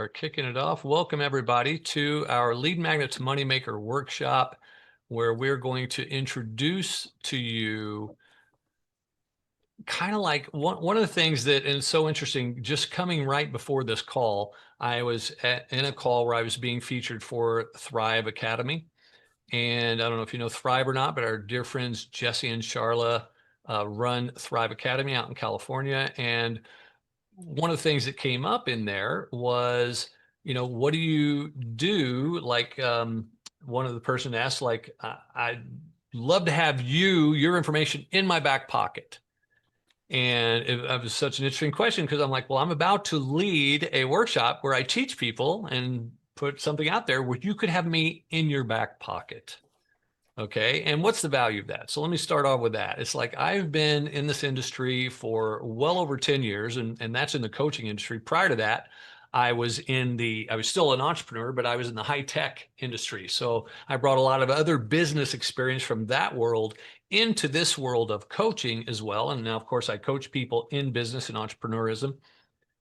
start kicking it off. Welcome everybody to our Lead Magnet to Moneymaker workshop, where we're going to introduce to you kind of like one of the things that, and it's so interesting, just coming right before this call, I was in a call where I was being featured for Thrive Academy. And I don't know if you know Thrive or not, but our dear friends Jesse and Charla run Thrive Academy out in California. And one of the things that came up in there was, what do you do? Like one of the person asked, like, I'd love to have your information in my back pocket. And it was such an interesting question because I'm like, well, I'm about to lead a workshop where I teach people and put something out there where you could have me in your back pocket. Okay. And what's the value of that? So let me start off with that. It's like I've been in this industry for well over 10 years, and that's in the coaching industry. Prior to that, I was still an entrepreneur, but I was in the high tech industry. So I brought a lot of other business experience from that world into this world of coaching as well. And now, of course, I coach people in business and entrepreneurism.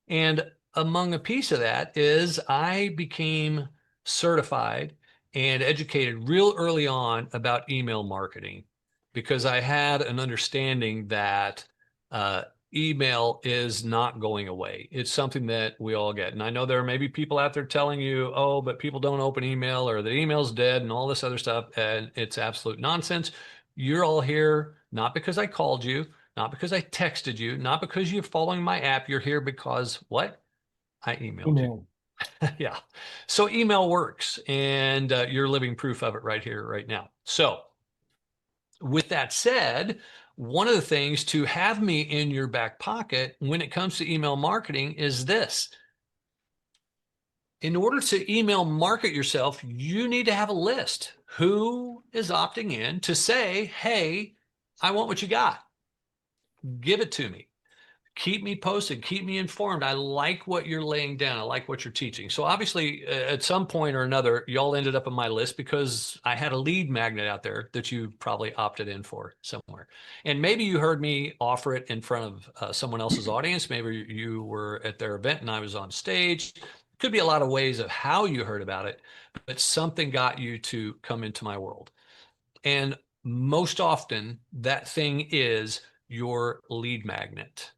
And among a piece of that is I became certified and educated real early on about email marketing because I had an understanding that email is not going away. It's something that we all get. And I know there may be people out there telling you, oh, but people don't open email or the email's dead and all this other stuff. And it's absolute nonsense. You're all here not because I called you, not because I texted you, not because you're following my app. You're here because what? I emailed you. Yeah. So email works, and you're living proof of it right here, right now. So with that said, one of the things to have me in your back pocket when it comes to email marketing is this. In order to email market yourself, you need to have a list. Who is opting in to say, hey, I want what you got. Give it to me. Keep me posted, keep me informed. I like what you're laying down. I like what you're teaching. So obviously at some point or another, y'all ended up on my list because I had a lead magnet out there that you probably opted in for somewhere. And maybe you heard me offer it in front of someone else's audience. Maybe you were at their event and I was on stage. Could be a lot of ways of how you heard about it, but something got you to come into my world. And most often that thing is your lead magnet.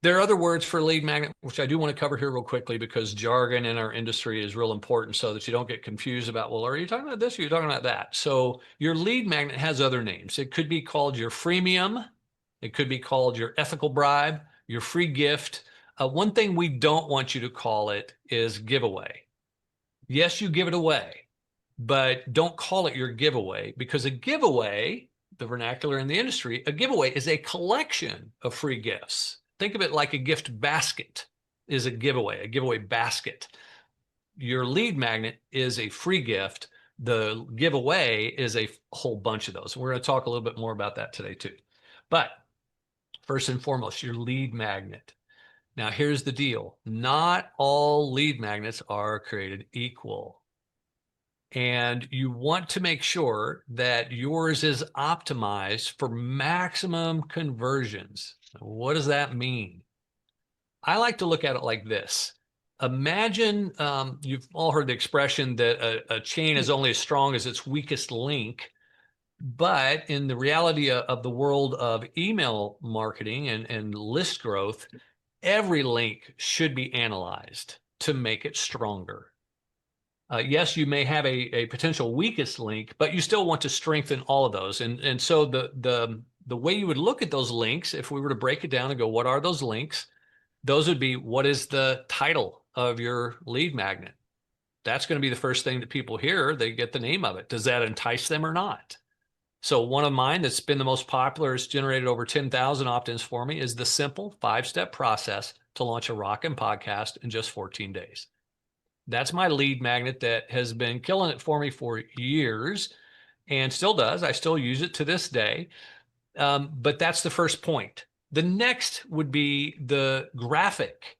There are other words for lead magnet, which I do want to cover here real quickly because jargon in our industry is real important so that you don't get confused about, well, are you talking about this or are you talking about that? So your lead magnet has other names. It could be called your freemium. It could be called your ethical bribe, your free gift. One thing we don't want you to call it is giveaway. Yes, you give it away, but don't call it your giveaway because a giveaway, the vernacular in the industry, a giveaway is a collection of free gifts. Think of it like a gift basket is a giveaway basket. Your lead magnet is a free gift. The giveaway is a whole bunch of those. We're going to talk a little bit more about that today too. But first and foremost, your lead magnet. Now here's the deal. Not all lead magnets are created equal. And you want to make sure that yours is optimized for maximum conversions. What does that mean? I like to look at it like this. Imagine, you've all heard the expression that a chain is only as strong as its weakest link. But in the reality of the world of email marketing and list growth, every link should be analyzed to make it stronger. Yes, you may have a potential weakest link, but you still want to strengthen all of those. And so the way you would look at those links, if we were to break it down and go, what are those links? Those would be, what is the title of your lead magnet? That's going to be the first thing that people hear. They get the name of it. Does that entice them or not? So one of mine that's been the most popular, has generated over 10,000 opt-ins for me, is the simple 5-step process to launch a rockin' podcast in just 14 days. That's my lead magnet that has been killing it for me for years and still does. I still use it to this day. But that's the first point. The next would be the graphic.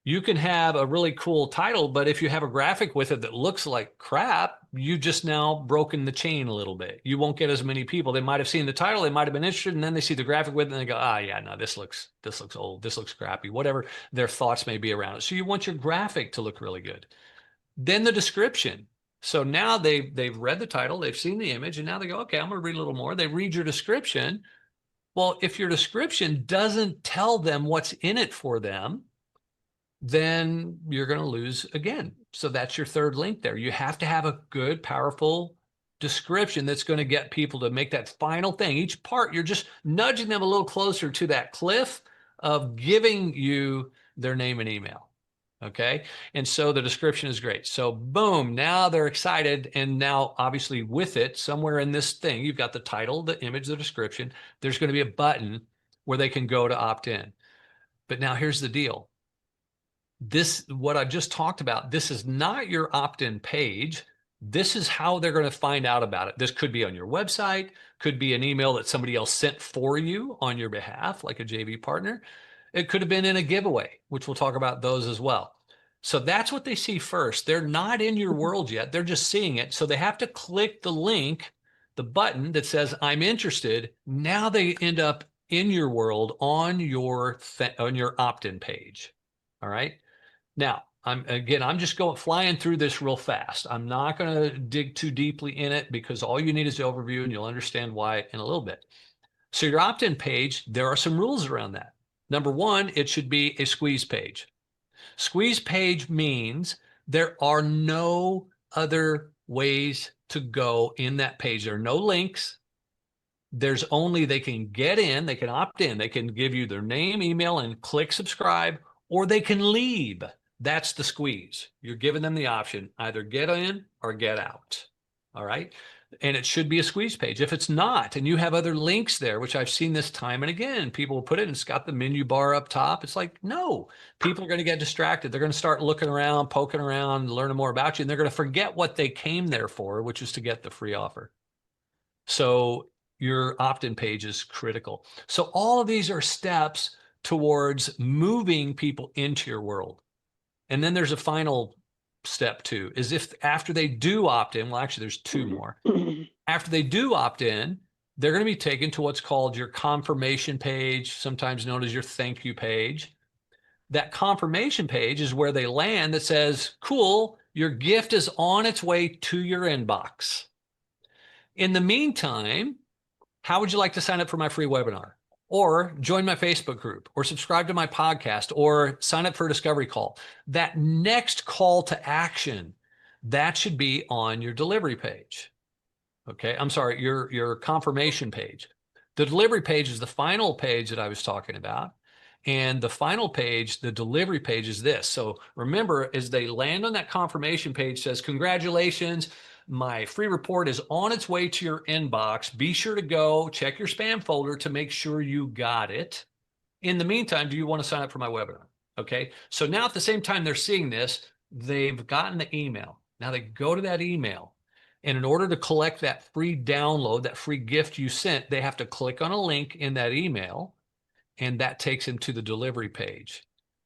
You can have a really cool title, but if you have a graphic with it that looks like crap, you just now broken the chain a little bit. You won't get as many people. They might have seen the title, they might have been interested, and then they see the graphic with it and they go, ah, yeah, no, this looks old, this looks crappy, whatever their thoughts may be around it. So you want your graphic to look really good. Then the description. So now they've read the title, they've seen the image, and now they go, okay, I'm going to read a little more. They read your description. Well, if your description doesn't tell them what's in it for them, then you're going to lose again. So that's your third link there. You have to have a good, powerful description that's going to get people to make that final thing. Each part, you're just nudging them a little closer to that cliff of giving you their name and email. Okay. And so the description is great. So boom, now they're excited. And now obviously with it, somewhere in this thing, you've got the title, the image, the description, there's going to be a button where they can go to opt in. But now here's the deal. This, what I just talked about, this is not your opt-in page. This is how they're going to find out about it. This could be on your website, could be an email that somebody else sent for you on your behalf, like a JV partner. It could have been in a giveaway, which we'll talk about those as well. So that's what they see first. They're not in your world yet. They're just seeing it. So they have to click the link, the button that says, I'm interested. Now they end up in your world on your opt-in page. All right. Now, I'm just flying through this real fast. I'm not going to dig too deeply in it because all you need is the overview and you'll understand why in a little bit. So your opt-in page, there are some rules around that. Number one, it should be a squeeze page. Squeeze page means there are no other ways to go in that page. There are no links. There's only, they can get in, they can opt in, they can give you their name, email, and click subscribe, or they can leave. That's the squeeze. You're giving them the option, either get in or get out. All right. And it should be a squeeze page. If it's not, and you have other links there, which I've seen this time and again, people will put it and it's got the menu bar up top. It's like, no, people are going to get distracted. They're going to start looking around, poking around, learning more about you, and they're going to forget what they came there for, which is to get the free offer. So your opt-in page is critical. So all of these are steps towards moving people into your world. And then there's a final step too, is if after they do opt in, well, actually there's two more. After they do opt in, they're going to be taken to what's called your confirmation page, sometimes known as your thank you page. That confirmation page is where they land that says, cool, your gift is on its way to your inbox. In the meantime, how would you like to sign up for my free webinar? Or join my Facebook group, or subscribe to my podcast, or sign up for a discovery call? That next call to action, that should be on your delivery page. Okay, I'm sorry, your confirmation page. The delivery page is the final page that I was talking about. And the final page, the delivery page, is this. So remember, as they land on that confirmation page, says, congratulations, my free report is on its way to your inbox. Be sure to go check your spam folder to make sure you got it. In the meantime, do you want to sign up for my webinar? Okay. So now at the same time they're seeing this, they've gotten the email. Now they go to that email. And in order to collect that free download, that free gift you sent, they have to click on a link in that email. And that takes them to the delivery page,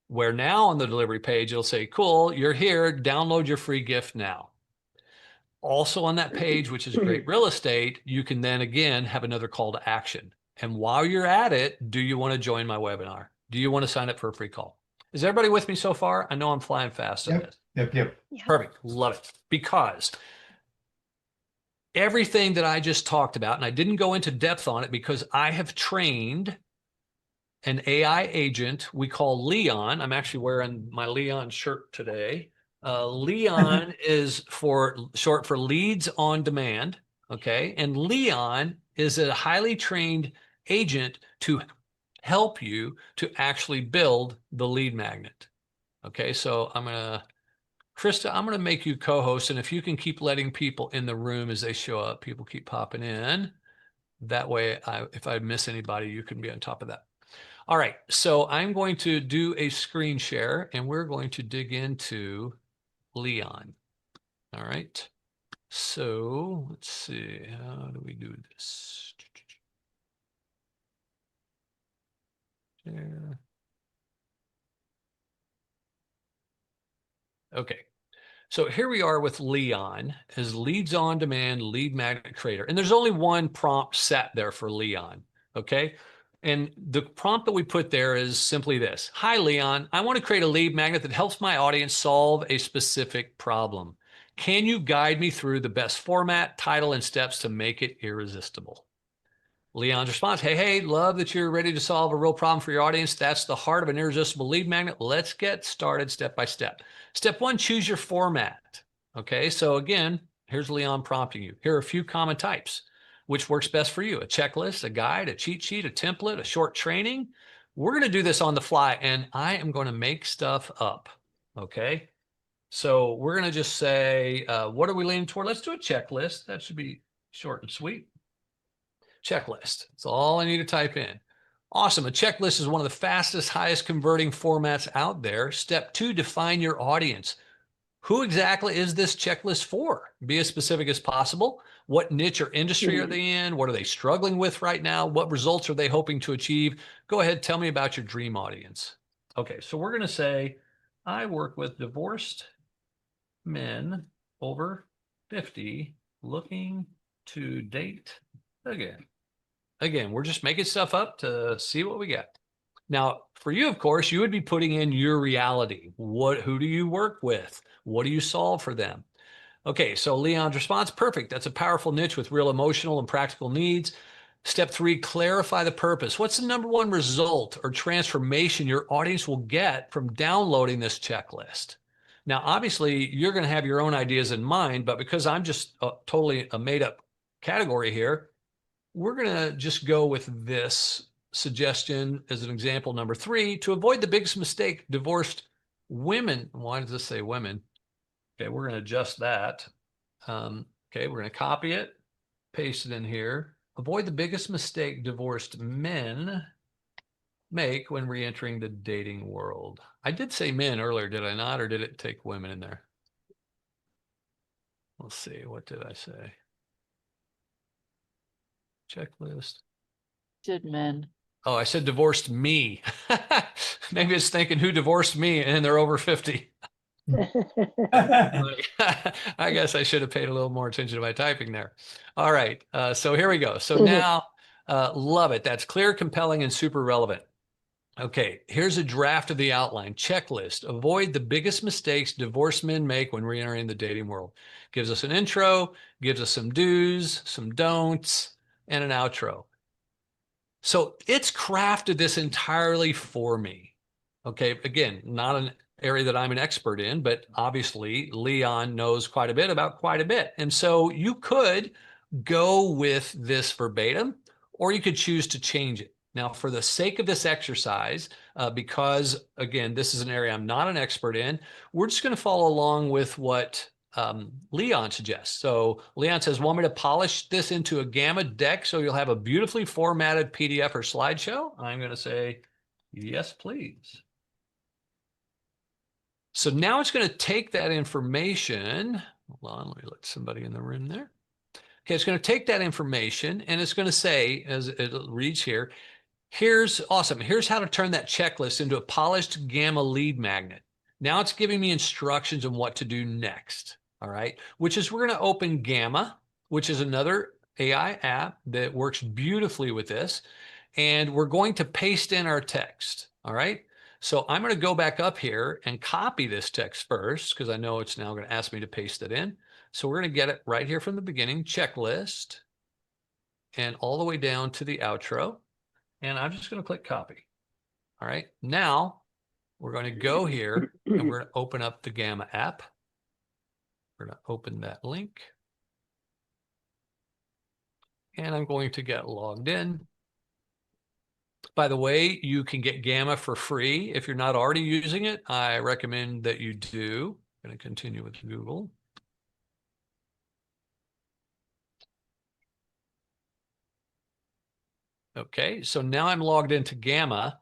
where now on the delivery page, it'll say, cool, you're here, download your free gift now. Also on that page, which is great real estate, you can then again have another call to action. And while you're at it, do you want to join my webinar? Do you want to sign up for a free call? Is everybody with me so far? I know I'm flying fast on this. Yep. Perfect. Love it. Because everything that I just talked about, and I didn't go into depth on it because I have trained an AI agent we call LeOn. I'm actually wearing my LeOn shirt today. LeOn is short for leads on demand. Okay. And LeOn is a highly trained agent to help you to actually build the lead magnet. Okay. So Krista, I'm going to make you co-host. And if you can keep letting people in the room as they show up, people keep popping in. That way, if I miss anybody, you can be on top of that. All right, so I'm going to do a screen share and we're going to dig into LeOn. All right, so let's see, how do we do this? Share. Okay. So here we are with LeOn as leads on demand lead magnet creator. And there's only one prompt set there for LeOn. Okay. And the prompt that we put there is simply this. Hi, LeOn. I want to create a lead magnet that helps my audience solve a specific problem. Can you guide me through the best format, title, and steps to make it irresistible? LeOn's response, hey, love that you're ready to solve a real problem for your audience. That's the heart of an irresistible lead magnet. Let's get started step by step. Step one, choose your format. Okay, so again, here's LeOn prompting you. Here are a few common types. Which works best for you? A checklist, a guide, a cheat sheet, a template, a short training? We're going to do this on the fly, and I am going to make stuff up. Okay, so we're going to just say, what are we leaning toward? Let's do a checklist. That should be short and sweet. Checklist. That's all I need to type in. Awesome. A checklist is one of the fastest, highest converting formats out there. Step two, define your audience. Who exactly is this checklist for? Be as specific as possible. What niche or industry are they in? What are they struggling with right now? What results are they hoping to achieve? Go ahead, tell me about your dream audience. Okay, so we're going to say, I work with divorced men over 50 looking to date again. Again, we're just making stuff up to see what we get. Now, for you, of course, you would be putting in your reality. Who do you work with? What do you solve for them? Okay, so LeOn's response, perfect. That's a powerful niche with real emotional and practical needs. Step three, clarify the purpose. What's the number one result or transformation your audience will get from downloading this checklist? Now, obviously, you're going to have your own ideas in mind, but because I'm just totally a made-up category here, we're going to just go with this suggestion as an example. Number three, to avoid the biggest mistake divorced women. Why does this say women? Okay, we're going to adjust that. Okay, we're going to copy it, paste it in here. Avoid the biggest mistake divorced men make when re-entering the dating world. I did say men earlier, did I not? Or did it take women in there? Let's see, what did I say? Checklist. Did men. Oh, I said divorced me. Maybe it's thinking who divorced me and they're over 50. I guess I should have paid a little more attention to my typing there. All right. So here we go. So now, love it. That's clear, compelling, and super relevant. Okay. Here's a draft of the outline. Checklist. Avoid the biggest mistakes divorced men make when re-entering the dating world. Gives us an intro, gives us some do's, some don'ts, and an outro. So it's crafted this entirely for me. Okay, again, not an area that I'm an expert in, but obviously LeOn knows quite a bit about quite a bit. And so you could go with this verbatim, or you could choose to change it. Now, for the sake of this exercise, because again, this is an area I'm not an expert in, we're just going to follow along with what LeOn suggests. So LeOn says, want me to polish this into a gamma deck so you'll have a beautifully formatted PDF or slideshow? I'm going to say, yes, please. So now it's going to take that information. Hold on, let me let somebody in the room there. Okay, it's going to take that information and it's going to say, as it reads here, here's awesome. Here's how to turn that checklist into a polished gamma lead magnet. Now it's giving me instructions on what to do next. All right, which is we're going to open Gamma, which is another AI app that works beautifully with this. And we're going to paste in our text. All right. So I'm going to go back up here and copy this text first because I know it's now going to ask me to paste it in. So we're going to get it right here from the beginning, checklist, and all the way down to the outro. And I'm just going to click copy. All right. Now we're going to go here and we're going to open up the Gamma app. We're going to open that link. And I'm going to get logged in. By the way, you can get Gamma for free. If you're not already using it, I recommend that you do. I'm going to continue with Google. Okay, so now I'm logged into Gamma.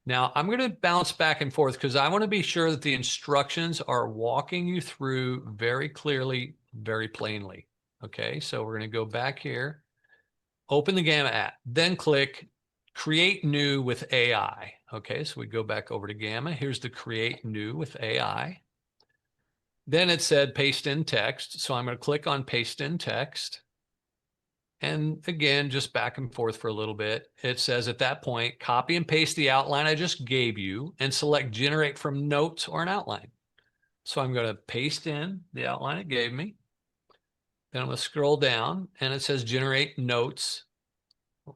Now I'm going to bounce back and forth because I want to be sure that the instructions are walking you through very clearly, very plainly. Okay, so we're going to go back here, open the Gamma app, then click Create New with AI. Okay, so we go back over to Gamma. Here's the Create New with AI. Then it said paste in text. So I'm going to click on paste in text. And again, just back and forth for a little bit. It says at that point, copy and paste the outline I just gave you and select generate from notes or an outline. So I'm going to paste in the outline it gave me. Then I'm going to scroll down and it says generate notes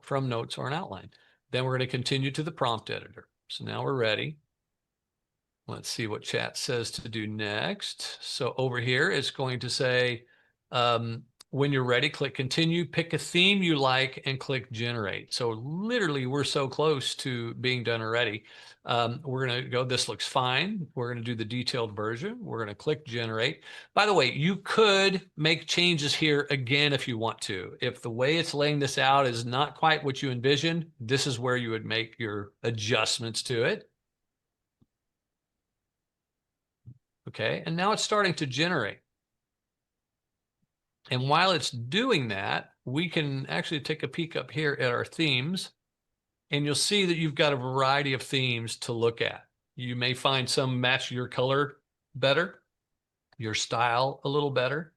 from notes or an outline. Then we're going to continue to the prompt editor. So now we're ready. Let's see what chat says to do next. So over here, it's going to say, when you're ready, click continue, pick a theme you like and click generate. So literally we're so close to being done already. We're going to go, this looks fine. We're going to do the detailed version. We're going to click generate. By the way, you could make changes here again if you want to. If the way it's laying this out is not quite what you envisioned, this is where you would make your adjustments to it. Okay, and now it's starting to generate. And while it's doing that, we can actually take a peek up here at our themes, and you'll see that you've got a variety of themes to look at. You may find some match your color better, your style a little better.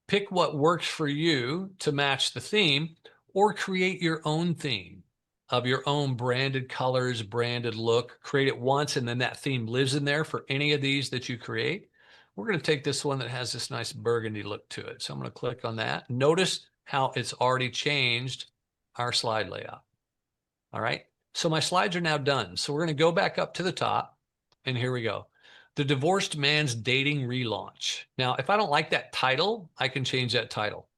Pick what works for you to match the theme, or create your own theme of your own branded colors, branded look. Create it once, and then that theme lives in there for any of these that you create. We're going to take this one that has this nice burgundy look to it. So I'm going to click on that. Notice how it's already changed our slide layout. All right. So my slides are now done. So we're going to go back up to the top, and here we go. The Divorced Man's Dating Relaunch. Now, if I don't like that title, I can change that title.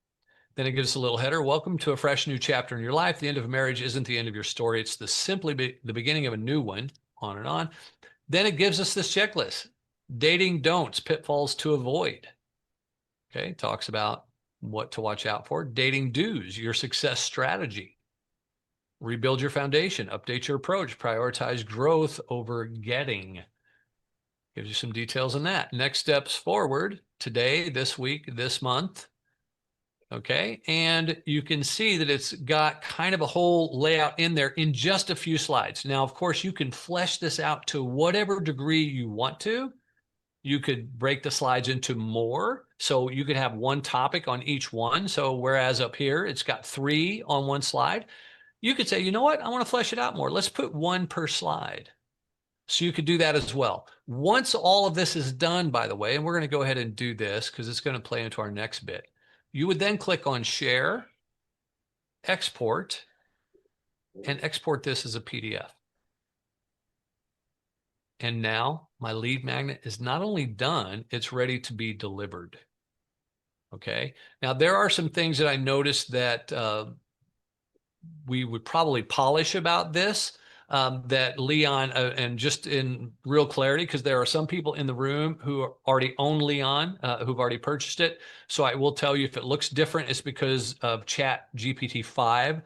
Then it gives us a little header. Welcome to a fresh new chapter in your life. The end of a marriage isn't the end of your story. It's the beginning of a new one, on and on. Then it gives us this checklist. Dating don'ts, pitfalls to avoid. Okay, talks about what to watch out for. Dating do's, your success strategy. Rebuild your foundation, update your approach, prioritize growth over getting. Gives you some details on that. Next steps forward, today, this week, this month. Okay, and you can see that it's got kind of a whole layout in there in just a few slides. Now, of course, you can flesh this out to whatever degree you want to. You could break the slides into more. So you could have one topic on each one. So whereas up here, it's got 3 on one slide, you could say, you know what, I want to flesh it out more. Let's put 1 per slide. So you could do that as well. Once all of this is done, by the way, and we're going to go ahead and do this because it's going to play into our next bit. You would then click on Share, Export, and export this as a PDF. And now my lead magnet is not only done, it's ready to be delivered. Okay. Now there are some things that I noticed that we would probably polish about this. That Leon, and just in real clarity, because there are some people in the room who already own Leon, who've already purchased it. So I will tell you if it looks different, it's because of Chat GPT-5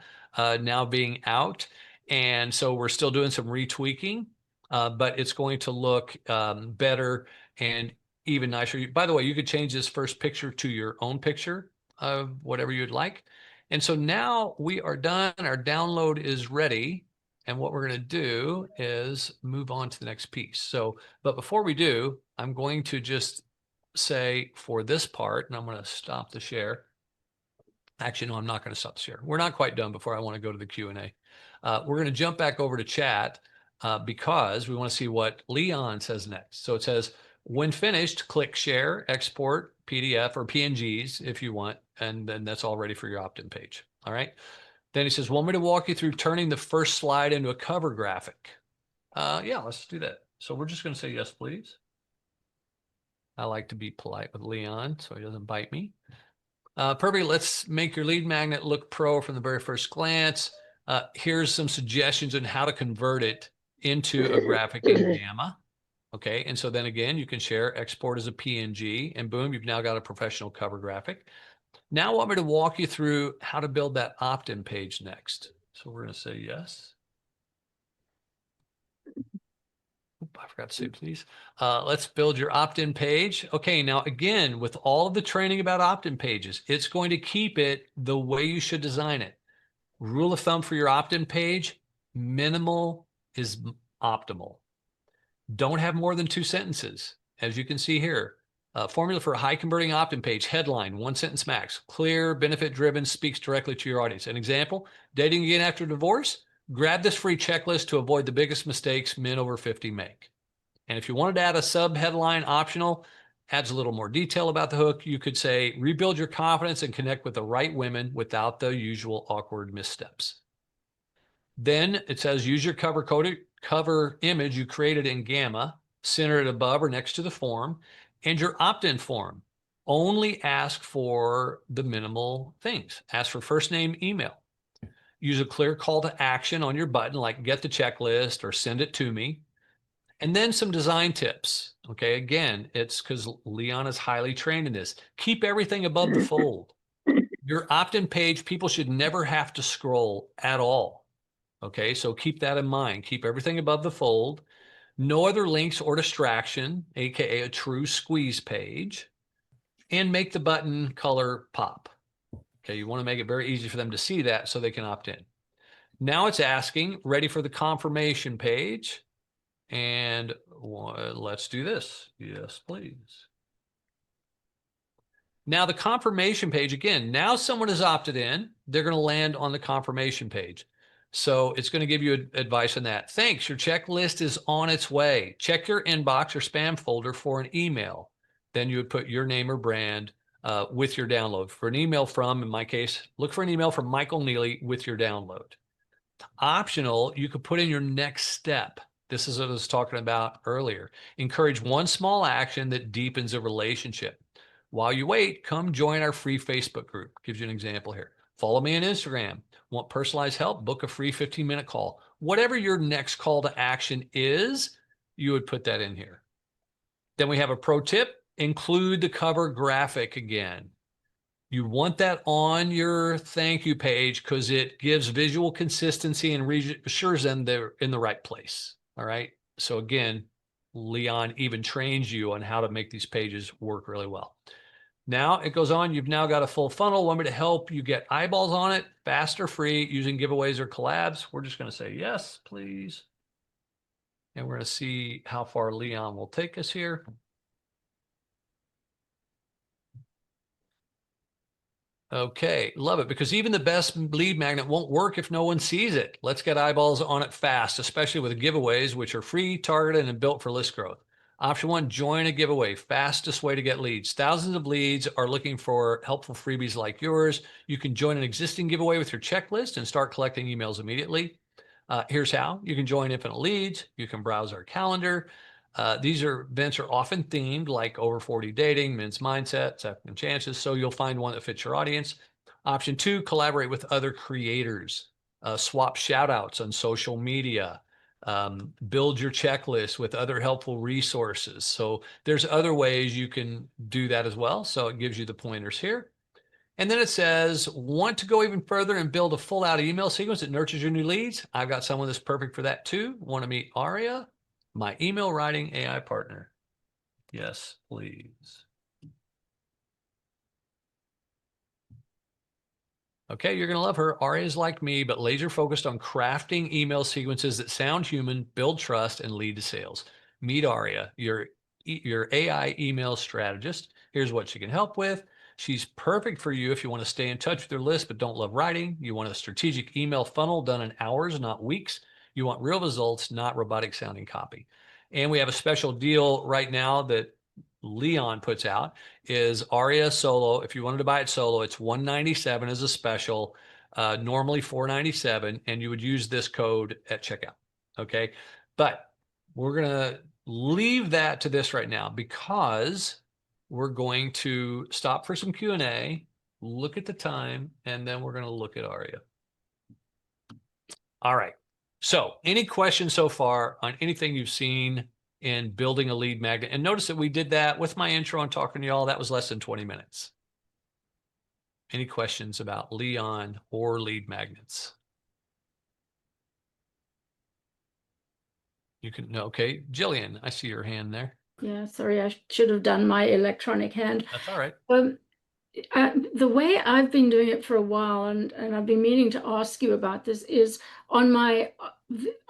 now being out. And so we're still doing some retweaking, but it's going to look better and even nicer. By the way, you could change this first picture to your own picture of whatever you'd like. And so now we are done. Our download is ready. And what we're going to do is move on to the next piece. So, but before we do, I'm going to just say for this part, and I'm going to stop the share. Actually, no, I'm not going to stop the share. We're not quite done before I want to go to the Q&A. We're going to jump back over to chat because we want to see what Leon says next. So it says, when finished, click share, export, PDF or PNGs if you want, and then that's all ready for your opt-in page. All right. Then he says, want me to walk you through turning the first slide into a cover graphic? Yeah, let's do that. So we're just going to say yes, please. I like to be polite with Leon so he doesn't bite me. Perfect. Let's make your lead magnet look pro from the very first glance. Here's some suggestions on how to convert it into a graphic in Gamma. Okay, and so then again, you can share, export as a PNG, and boom, you've now got a professional cover graphic. Now I want me to walk you through how to build that opt-in page next. So we're going to say yes. Oop, I forgot to say please. Let's build your opt-in page. Okay, now again, with all of the training about opt-in pages, it's going to keep it the way you should design it. Rule of thumb for your opt-in page, minimal is optimal. Don't have more than 2 sentences. As you can see here, Formula for a high converting opt-in page, headline, 1 sentence max, clear, benefit driven, speaks directly to your audience. An example, dating again after divorce, grab this free checklist to avoid the biggest mistakes men over 50 make. And if you wanted to add a sub headline optional, adds a little more detail about the hook, you could say, rebuild your confidence and connect with the right women without the usual awkward missteps. Then it says, use your cover image you created in Gamma, center it above or next to the form, and your opt-in form. Only ask for the minimal things. Ask for first name, email. Use a clear call to action on your button, like get the checklist or send it to me. And then some design tips. Okay, again, it's because Leon is highly trained in this. Keep everything above the fold. Your opt-in page, people should never have to scroll at all. Okay, so keep that in mind. Keep everything above the fold. No other links or distraction, aka a true squeeze page. And make the button color pop. Okay, you want to make it very easy for them to see that so they can opt in. Now it's asking, ready for the confirmation page. And let's do this. Yes, please. Now the confirmation page, again, now someone has opted in, they're going to land on the confirmation page. So it's going to give you advice on that. Thanks, your checklist is on its way. Check your inbox or spam folder for an email. Then you would put your name or brand with your download. For an email from, in my case, look for an email from Michael Neely with your download. Optional, you could put in your next step. This is what I was talking about earlier. Encourage one small action that deepens a relationship. While you wait, come join our free Facebook group. Gives you an example here. Follow me on Instagram. Want personalized help? Book a free 15-minute call. Whatever your next call to action is, you would put that in here. Then we have a pro tip. Include the cover graphic again. You want that on your thank you page because it gives visual consistency and reassures them they're in the right place. All right. So again, Leon even trains you on how to make these pages work really well. Now it goes on. You've now got a full funnel. Want me to help you get eyeballs on it, fast or free, using giveaways or collabs? We're just going to say yes, please. And we're going to see how far Leon will take us here. Okay, love it, because even the best lead magnet won't work if no one sees it. Let's get eyeballs on it fast, especially with giveaways, which are free, targeted, and built for list growth. Option 1, join a giveaway, fastest way to get leads. Thousands of leads are looking for helpful freebies like yours. You can join an existing giveaway with your checklist and start collecting emails immediately. Here's how. You can join Infinite Leads. You can browse our calendar. These events are often themed, like over 40 dating, men's mindset, second chances. So you'll find one that fits your audience. Option 2, collaborate with other creators. Swap shout outs on social media. Build your checklist with other helpful resources. So there's other ways you can do that as well. So it gives you the pointers here. And then it says, want to go even further and build a full out email sequence that nurtures your new leads? I've got someone that's perfect for that too. Want to meet ARIA, my email writing AI partner? Yes, please. Okay, you're going to love her. ARIA is like me, but laser focused on crafting email sequences that sound human, build trust, and lead to sales. Meet ARIA, your AI email strategist. Here's what she can help with. She's perfect for you if you want to stay in touch with your list but don't love writing. You want a strategic email funnel done in hours, not weeks. You want real results, not robotic sounding copy. And we have a special deal right now that Leon puts out is ARIA Solo. If you wanted to buy it solo, it's $197 as a special, normally $497, and you would use this code at checkout. Okay, but we're gonna leave that to this right now because we're going to stop for some Q&A, look at the time, and then we're going to look at ARIA. All right. So any questions so far on anything you've seen in building a lead magnet? And notice that we did that with my intro and talking to y'all. That was less than 20 minutes. Any questions about Leon or lead magnets? You can, okay. Jillian, I see your hand there. Yeah, sorry, I should have done my electronic hand. That's all right. The way I've been doing it for a while, and I've been meaning to ask you about this, is on my,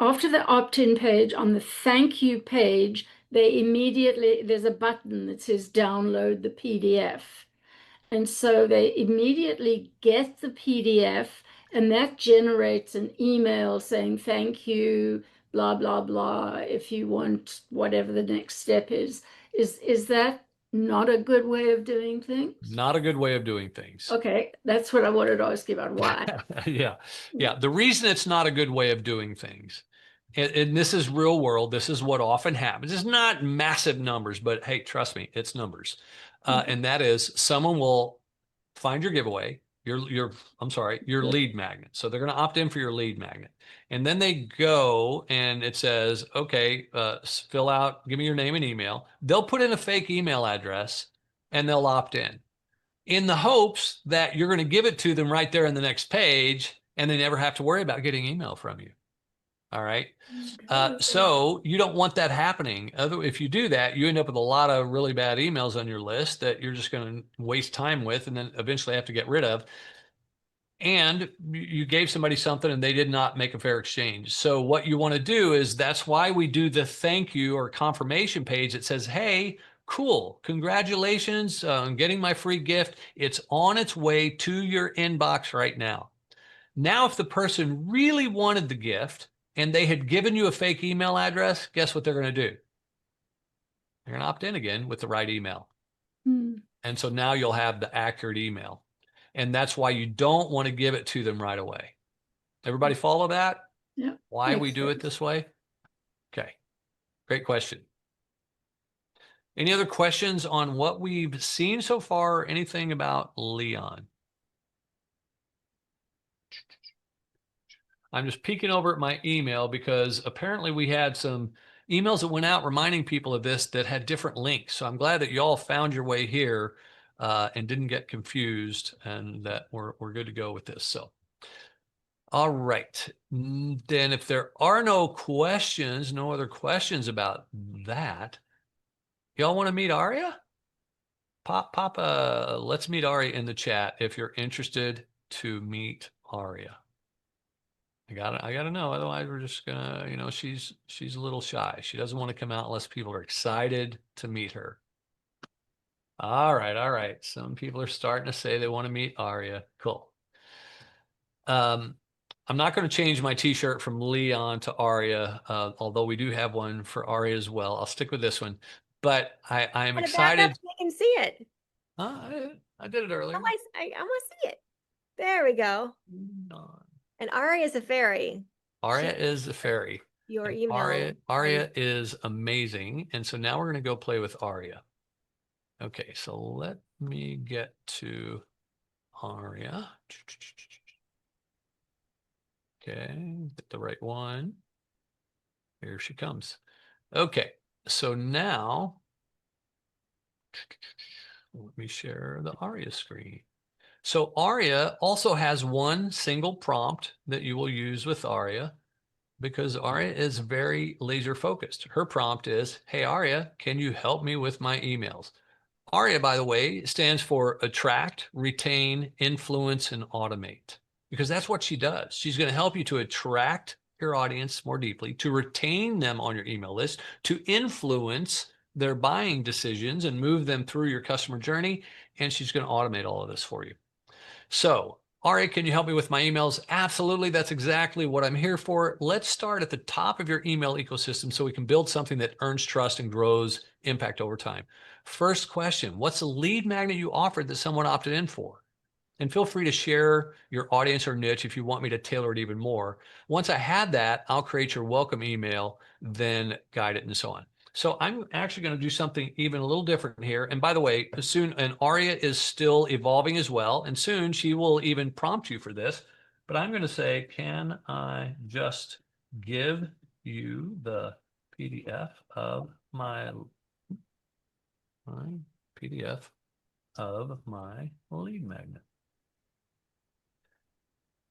after the opt-in page, on the thank you page, they immediately, there's a button that says download the PDF. And so they immediately get the PDF, and that generates an email saying, thank you, blah, blah, blah, if you want whatever the next step is. Is that not a good way of doing things? Not a good way of doing things. Okay, that's what I wanted to ask you about. Why? Yeah. Yeah. The reason it's not a good way of doing things, and this is real world, this is what often happens. It's not massive numbers, but hey, trust me, it's numbers. And that is someone will find your giveaway, your lead magnet. So they're going to opt in for your lead magnet. And then they go and it says, okay, fill out, give me your name and email. They'll put in a fake email address and they'll opt in the hopes that you're going to give it to them right there in the next page and they never have to worry about getting email from you. All right. So you don't want that happening. If you do that, you end up with a lot of really bad emails on your list that you're just going to waste time with and then eventually have to get rid of. And you gave somebody something and they did not make a fair exchange. So what you want to do is, that's why we do the thank you or confirmation page that says, hey, cool, congratulations on getting my free gift. It's on its way to your inbox right now. Now, if the person really wanted the gift and they had given you a fake email address, guess what they're going to do? They're going to opt in again with the right email. And so now you'll have the accurate email. And that's why you don't want to give it to them right away. Everybody follow that? Yeah. Why we do it this way? Okay. Great question. Any other questions on what we've seen so far? Anything about LeOn? I'm just peeking over at my email because apparently we had some emails that went out reminding people of this that had different links. So I'm glad that you all found your way here and didn't get confused, and that we're good to go with this. So, all right. Then if there are no questions, no other questions about that, y'all want to meet Aria? Pop let's meet Aria in the chat if you're interested to meet Aria. I gotta know. Otherwise, we're just gonna, she's a little shy. She doesn't want to come out unless people are excited to meet her. All right, all right. Some people are starting to say they want to meet Aria. Cool. I'm not going to change my T-shirt from LeOn to Aria, although we do have one for Aria as well. I'll stick with this one. But I am excited. So you can see it. I did it earlier. Oh, I want to see it. There we go. And Aria is a fairy. Aria is a fairy. Your email. Aria is amazing. And so now we're going to go play with Aria. Okay, so let me get to Aria. Okay, get the right one. Here she comes. Okay, so now let me share the Aria screen. So Aria also has one single prompt that you will use with Aria, because Aria is very laser focused. Her prompt is, hey, Aria, can you help me with my emails? Aria, by the way, stands for attract, retain, influence, and automate, because that's what she does. She's going to help you to attract your audience more deeply, to retain them on your email list, to influence their buying decisions and move them through your customer journey. And she's going to automate all of this for you. So, Aria, can you help me with my emails? Absolutely. That's exactly what I'm here for. Let's start at the top of your email ecosystem so we can build something that earns trust and grows impact over time. First question, what's the lead magnet you offered that someone opted in for? And feel free to share your audience or niche if you want me to tailor it even more. Once I have that, I'll create your welcome email, then guide it and so on. So I'm actually going to do something even a little different here. And by the way, soon, and Aria is still evolving as well. And soon she will even prompt you for this. But I'm going to say, can I just give you the PDF of my PDF of my lead magnet?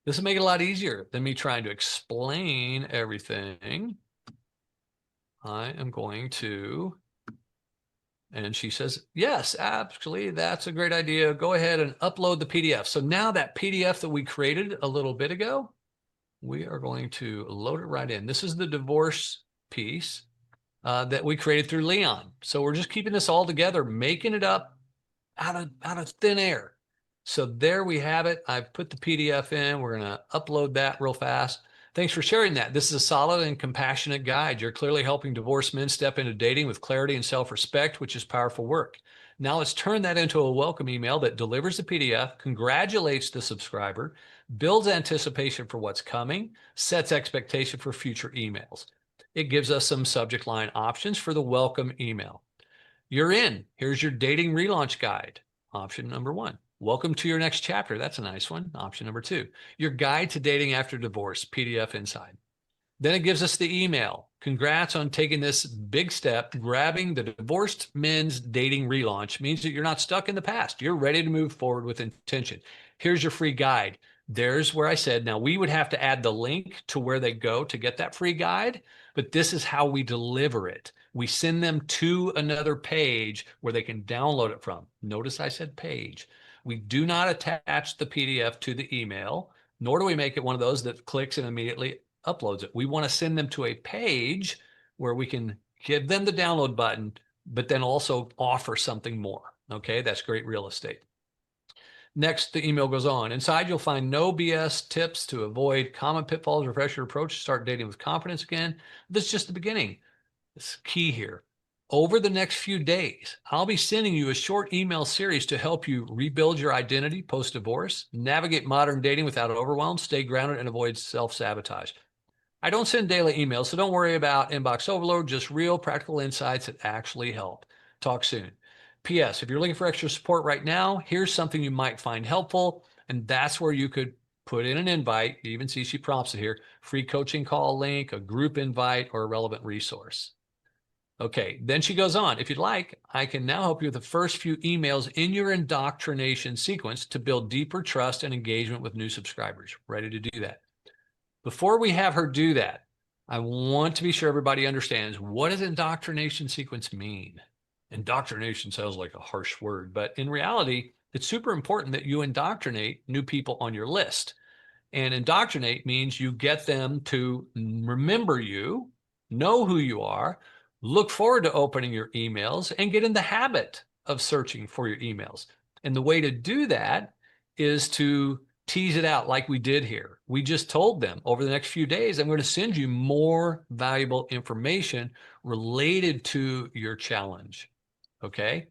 This will make it a lot easier than me trying to explain everything. I am going to, and she says, yes, actually, that's a great idea. Go ahead and upload the PDF. So now that PDF that we created a little bit ago, we are going to load it right in. This is the divorce piece. that we created through LeOn. So we're just keeping this all together, making it up out of thin air. So there we have it. I've put the PDF in. We're going to upload that real fast. Thanks for sharing that. This is a solid and compassionate guide. You're clearly helping divorced men step into dating with clarity and self-respect, which is powerful work. Now let's turn that into a welcome email that delivers the PDF, congratulates the subscriber, builds anticipation for what's coming, sets expectation for future emails. It gives us some subject line options for the welcome email. You're in. Here's your dating relaunch guide. Option number 1. Welcome to your next chapter. That's a nice one. Option number 2. Your guide to dating after divorce, PDF inside. Then it gives us the email. Congrats on taking this big step. Grabbing the divorced men's dating relaunch means that you're not stuck in the past. You're ready to move forward with intention. Here's your free guide. There's where I said, now we would have to add the link to where they go to get that free guide, but this is how we deliver it. We send them to another page where they can download it from. Notice I said page. We do not attach the PDF to the email, nor do we make it one of those that clicks and immediately uploads it. We want to send them to a page where we can give them the download button, but then also offer something more. Okay, that's great real estate. Next, the email goes on. Inside, you'll find no BS tips to avoid common pitfalls, refresh your approach, start dating with confidence again. This is just the beginning. It's key here. Over the next few days, I'll be sending you a short email series to help you rebuild your identity post-divorce, navigate modern dating without overwhelm, stay grounded, and avoid self-sabotage. I don't send daily emails, so don't worry about inbox overload, just real practical insights that actually help. Talk soon. P.S. If you're looking for extra support right now, here's something you might find helpful, and that's where you could put in an invite. You even see she prompts it here, free coaching call link, a group invite, or a relevant resource. Okay, then she goes on. If you'd like, I can now help you with the first few emails in your indoctrination sequence to build deeper trust and engagement with new subscribers. Ready to do that. Before we have her do that, I want to be sure everybody understands, what does indoctrination sequence mean? Indoctrination sounds like a harsh word, but in reality, it's super important that you indoctrinate new people on your list. And indoctrinate means you get them to remember you, know who you are, look forward to opening your emails, and get in the habit of searching for your emails. And the way to do that is to tease it out like we did here. We just told them over the next few days, I'm going to send you more valuable information related to your challenge. Okay.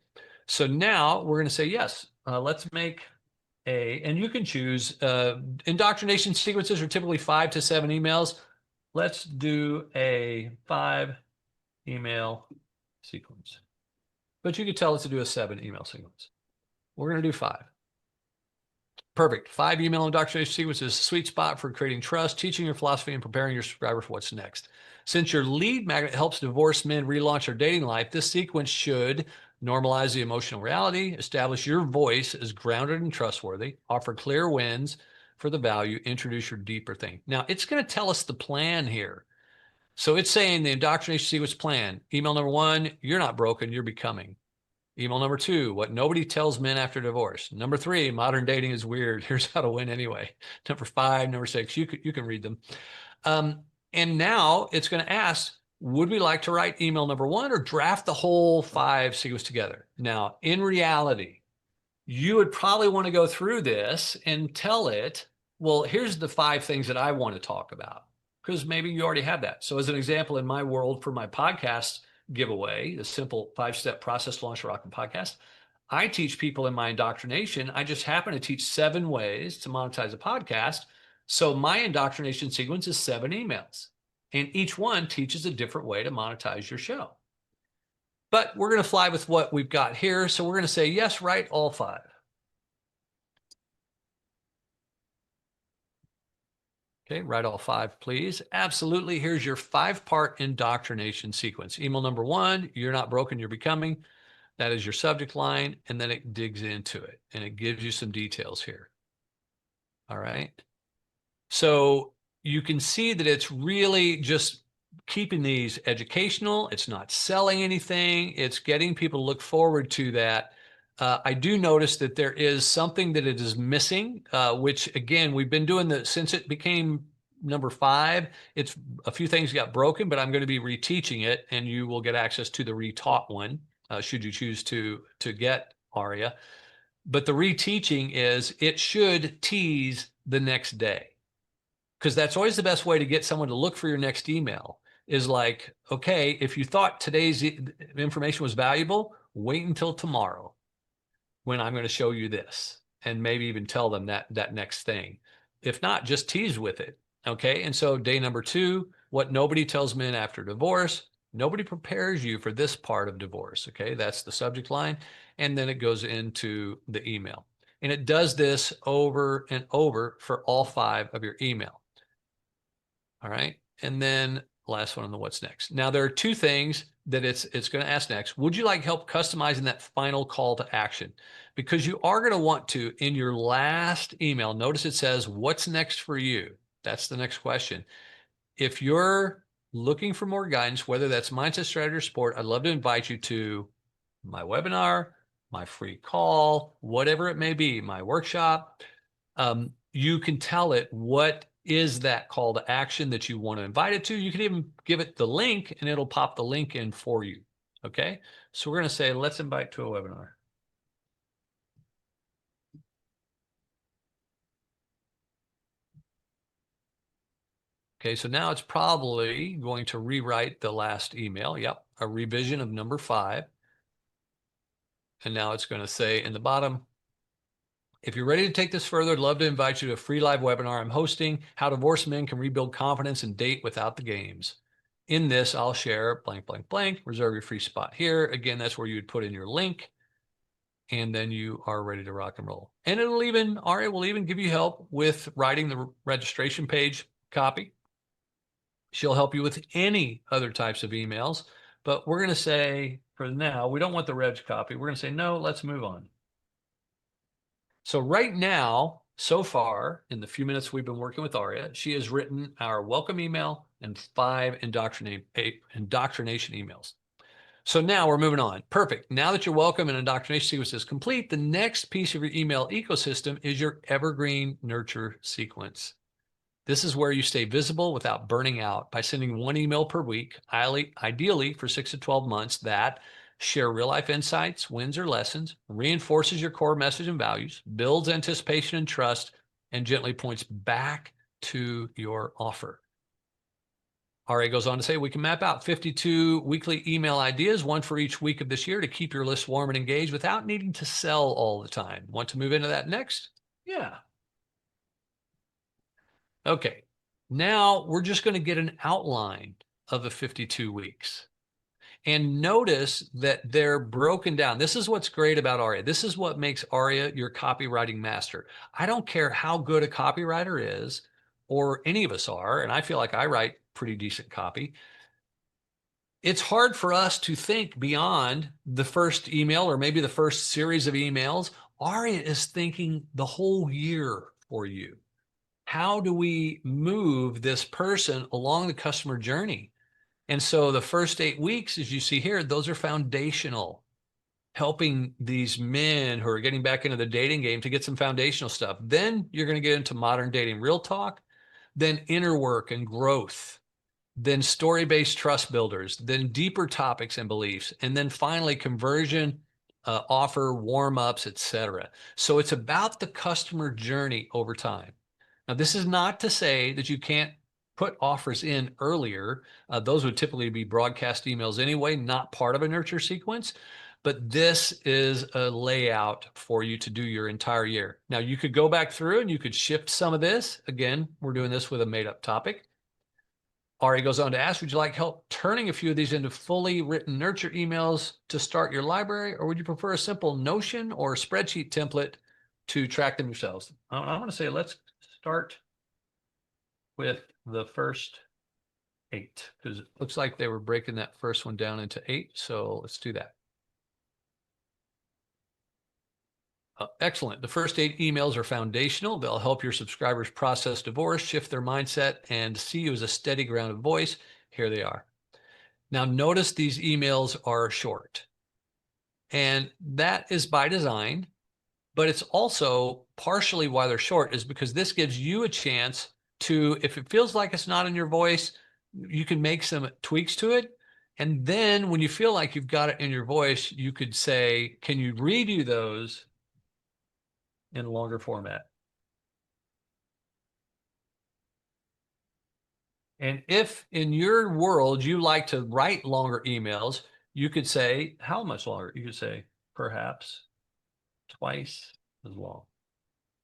So now we're going to say, yes, let's make and you can choose, indoctrination sequences are typically 5 to 7 emails. Let's do a 5 email sequence, but you could tell us to do a 7 email sequence. We're going to do 5. Perfect. 5 email indoctrination sequences is a sweet spot for creating trust, teaching your philosophy, and preparing your subscriber for what's next. Since your lead magnet helps divorced men relaunch their dating life, this sequence should normalize the emotional reality, establish your voice as grounded and trustworthy, offer clear wins for the value, introduce your deeper thing. Now, it's going to tell us the plan here. So it's saying the indoctrination sequence plan. Email number 1, you're not broken, you're becoming. Email number 2, what nobody tells men after divorce. Number 3, modern dating is weird. Here's how to win anyway. Number 5, number 6, you can read them. And now it's going to ask, would we like to write email number 1 or draft the whole 5 sequence together? Now, in reality, you would probably want to go through this and tell it, well, here's the 5 things that I want to talk about, because maybe you already have that. So as an example, in my world, for my podcast giveaway, the simple 5-step process to launch a rockin' podcast, I teach people in my indoctrination. I just happen to teach 7 ways to monetize a podcast. So my indoctrination sequence is 7 emails, and each one teaches a different way to monetize your show. But we're going to fly with what we've got here. So we're going to say, yes, write all 5. Okay, write all 5, please. Absolutely. Here's your 5-part indoctrination sequence. Email number 1, you're not broken, you're becoming. That is your subject line. And then it digs into it and it gives you some details here. All right. So you can see that it's really just keeping these educational. It's not selling anything. It's getting people to look forward to that. I do notice that there is something that it is missing, which again, we've been doing since it became number 5, it's a few things got broken, but I'm going to be reteaching it, and you will get access to the retaught one, should you choose to get ARIA. But the reteaching is it should tease the next day, because that's always the best way to get someone to look for your next email is like, okay, if you thought today's information was valuable, wait until tomorrow when I'm going to show you this, and maybe even tell them that next thing. If not, just tease with it. Okay. And so day number 2, what nobody tells men after divorce, nobody prepares you for this part of divorce. Okay. That's the subject line. And then it goes into the email. And it does this over and over for all 5 of your email. All right. And then last one on the what's next. Now, there are 2 things that it's going to ask next. Would you like help customizing that final call to action? Because you are going to want to, in your last email, notice it says, what's next for you? That's the next question. If you're looking for more guidance, whether that's mindset, strategy, or sport, I'd love to invite you to my webinar, my free call, whatever it may be, my workshop. You can tell it what is that call to action that you want to invite it to. You can even give it the link and it'll pop the link in for you. Okay. So we're going to say, let's invite to a webinar. Okay. So now it's probably going to rewrite the last email. Yep. A revision of number 5. And now it's going to say in the bottom, if you're ready to take this further, I'd love to invite you to a free live webinar I'm hosting, How Divorced Men Can Rebuild Confidence and Date Without the Games. In this, I'll share blank, blank, blank, reserve your free spot here. Again, that's where you'd put in your link, and then you are ready to rock and roll. And ARIA will even give you help with writing the registration page copy. She'll help you with any other types of emails, but we're going to say for now, we don't want the reg copy. We're going to say, no, let's move on. So right now, so far, in the few minutes we've been working with ARIA, she has written our welcome email and 5 indoctrination emails. So now we're moving on. Perfect. Now that your welcome and indoctrination sequence is complete, the next piece of your email ecosystem is your evergreen nurture sequence. This is where you stay visible without burning out by sending 1 email per week, ideally for 6 to 12 months, that share real-life insights, wins, or lessons, reinforces your core message and values, builds anticipation and trust, and gently points back to your offer. ARIA goes on to say, we can map out 52 weekly email ideas, 1 for each week of this year, to keep your list warm and engaged without needing to sell all the time. Want to move into that next? Yeah. Okay. Now we're just going to get an outline of the 52 weeks. And notice that they're broken down. This is what's great about ARIA. This is what makes ARIA your copywriting master. I don't care how good a copywriter is, or any of us are, and I feel like I write pretty decent copy. It's hard for us to think beyond the first email or maybe the first series of emails. ARIA is thinking the whole year for you. How do we move this person along the customer journey? And so the first 8 weeks, as you see here, those are foundational, helping these men who are getting back into the dating game to get some foundational stuff. Then you're going to get into modern dating, real talk, then inner work and growth, then story-based trust builders, then deeper topics and beliefs, and then finally conversion, offer, warm-ups, etc. So it's about the customer journey over time. Now, this is not to say that you can't put offers in earlier. Those would typically be broadcast emails anyway, not part of a nurture sequence. But this is a layout for you to do your entire year. Now, you could go back through and you could shift some of this. Again, we're doing this with a made-up topic. ARIA goes on to ask, would you like help turning a few of these into fully written nurture emails to start your library, or would you prefer a simple Notion or spreadsheet template to track them yourselves? I want to say, let's start with the first 8, because it looks like they were breaking that first one down into 8. So let's do that. Excellent. The first 8 emails are foundational. They'll help your subscribers process divorce, shift their mindset, and see you as a steady grounded voice. Here they are. Now, notice these emails are short. And that is by design, but it's also partially why they're short is because this gives you a chance to, if it feels like it's not in your voice, you can make some tweaks to it. And then when you feel like you've got it in your voice, you could say, can you redo those in longer format? And if in your world you like to write longer emails, you could say, how much longer? You could say, perhaps twice as long.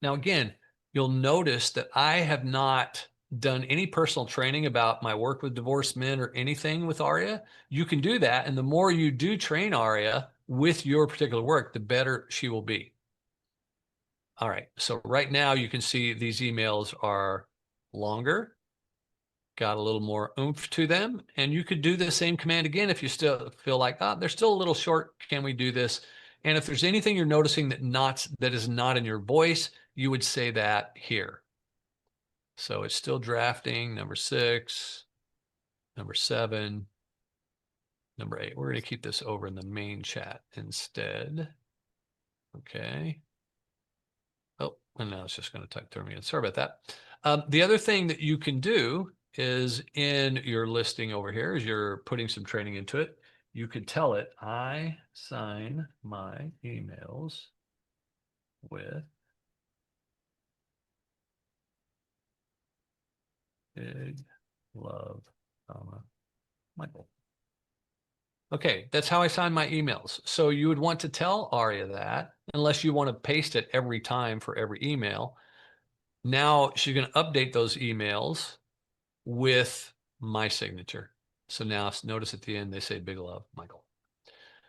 Now, again, you'll notice that I have not done any personal training about my work with divorced men or anything with ARIA. You can do that. And the more you do train ARIA with your particular work, the better she will be. All right. So right now you can see these emails are longer, got a little more oomph to them. And you could do the same command again if you still feel like, oh, they're still a little short. Can we do this? And if there's anything you're noticing that is not in your voice, you would say that here. So it's still drafting, number 6, number 7, number 8. We're going to keep this over in the main chat instead. Okay. Oh, and now it's just going to throw me in. Sorry about that. The other thing that you can do is in your listing over here, as you're putting some training into it, you could tell it, I sign my emails with big love, Michael. Okay, that's how I sign my emails. So you would want to tell ARIA that, unless you want to paste it every time for every email. Now she's going to update those emails with my signature. So now notice at the end, they say big love, Michael.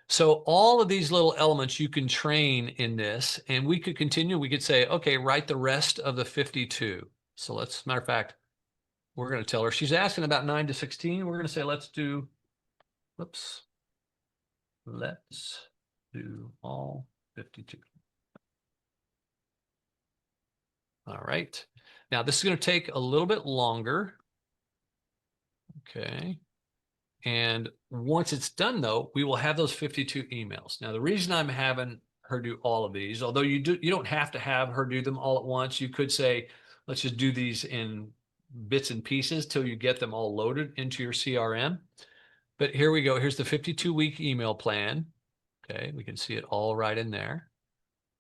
So all of these little elements you can train in this, and we could continue. We could say, okay, write the rest of the 52. So let's, matter of fact, we're going to tell her, she's asking about 9 to 16. We're going to say, let's do, whoops. Let's do all 52. All right. Now this is going to take a little bit longer. Okay. And once it's done though, we will have those 52 emails. Now the reason I'm having her do all of these, although you don't have to have her do them all at once. You could say, let's just do these in bits and pieces till you get them all loaded into your CRM. But here we go. Here's the 52-week email plan. Okay, we can see it all right in there.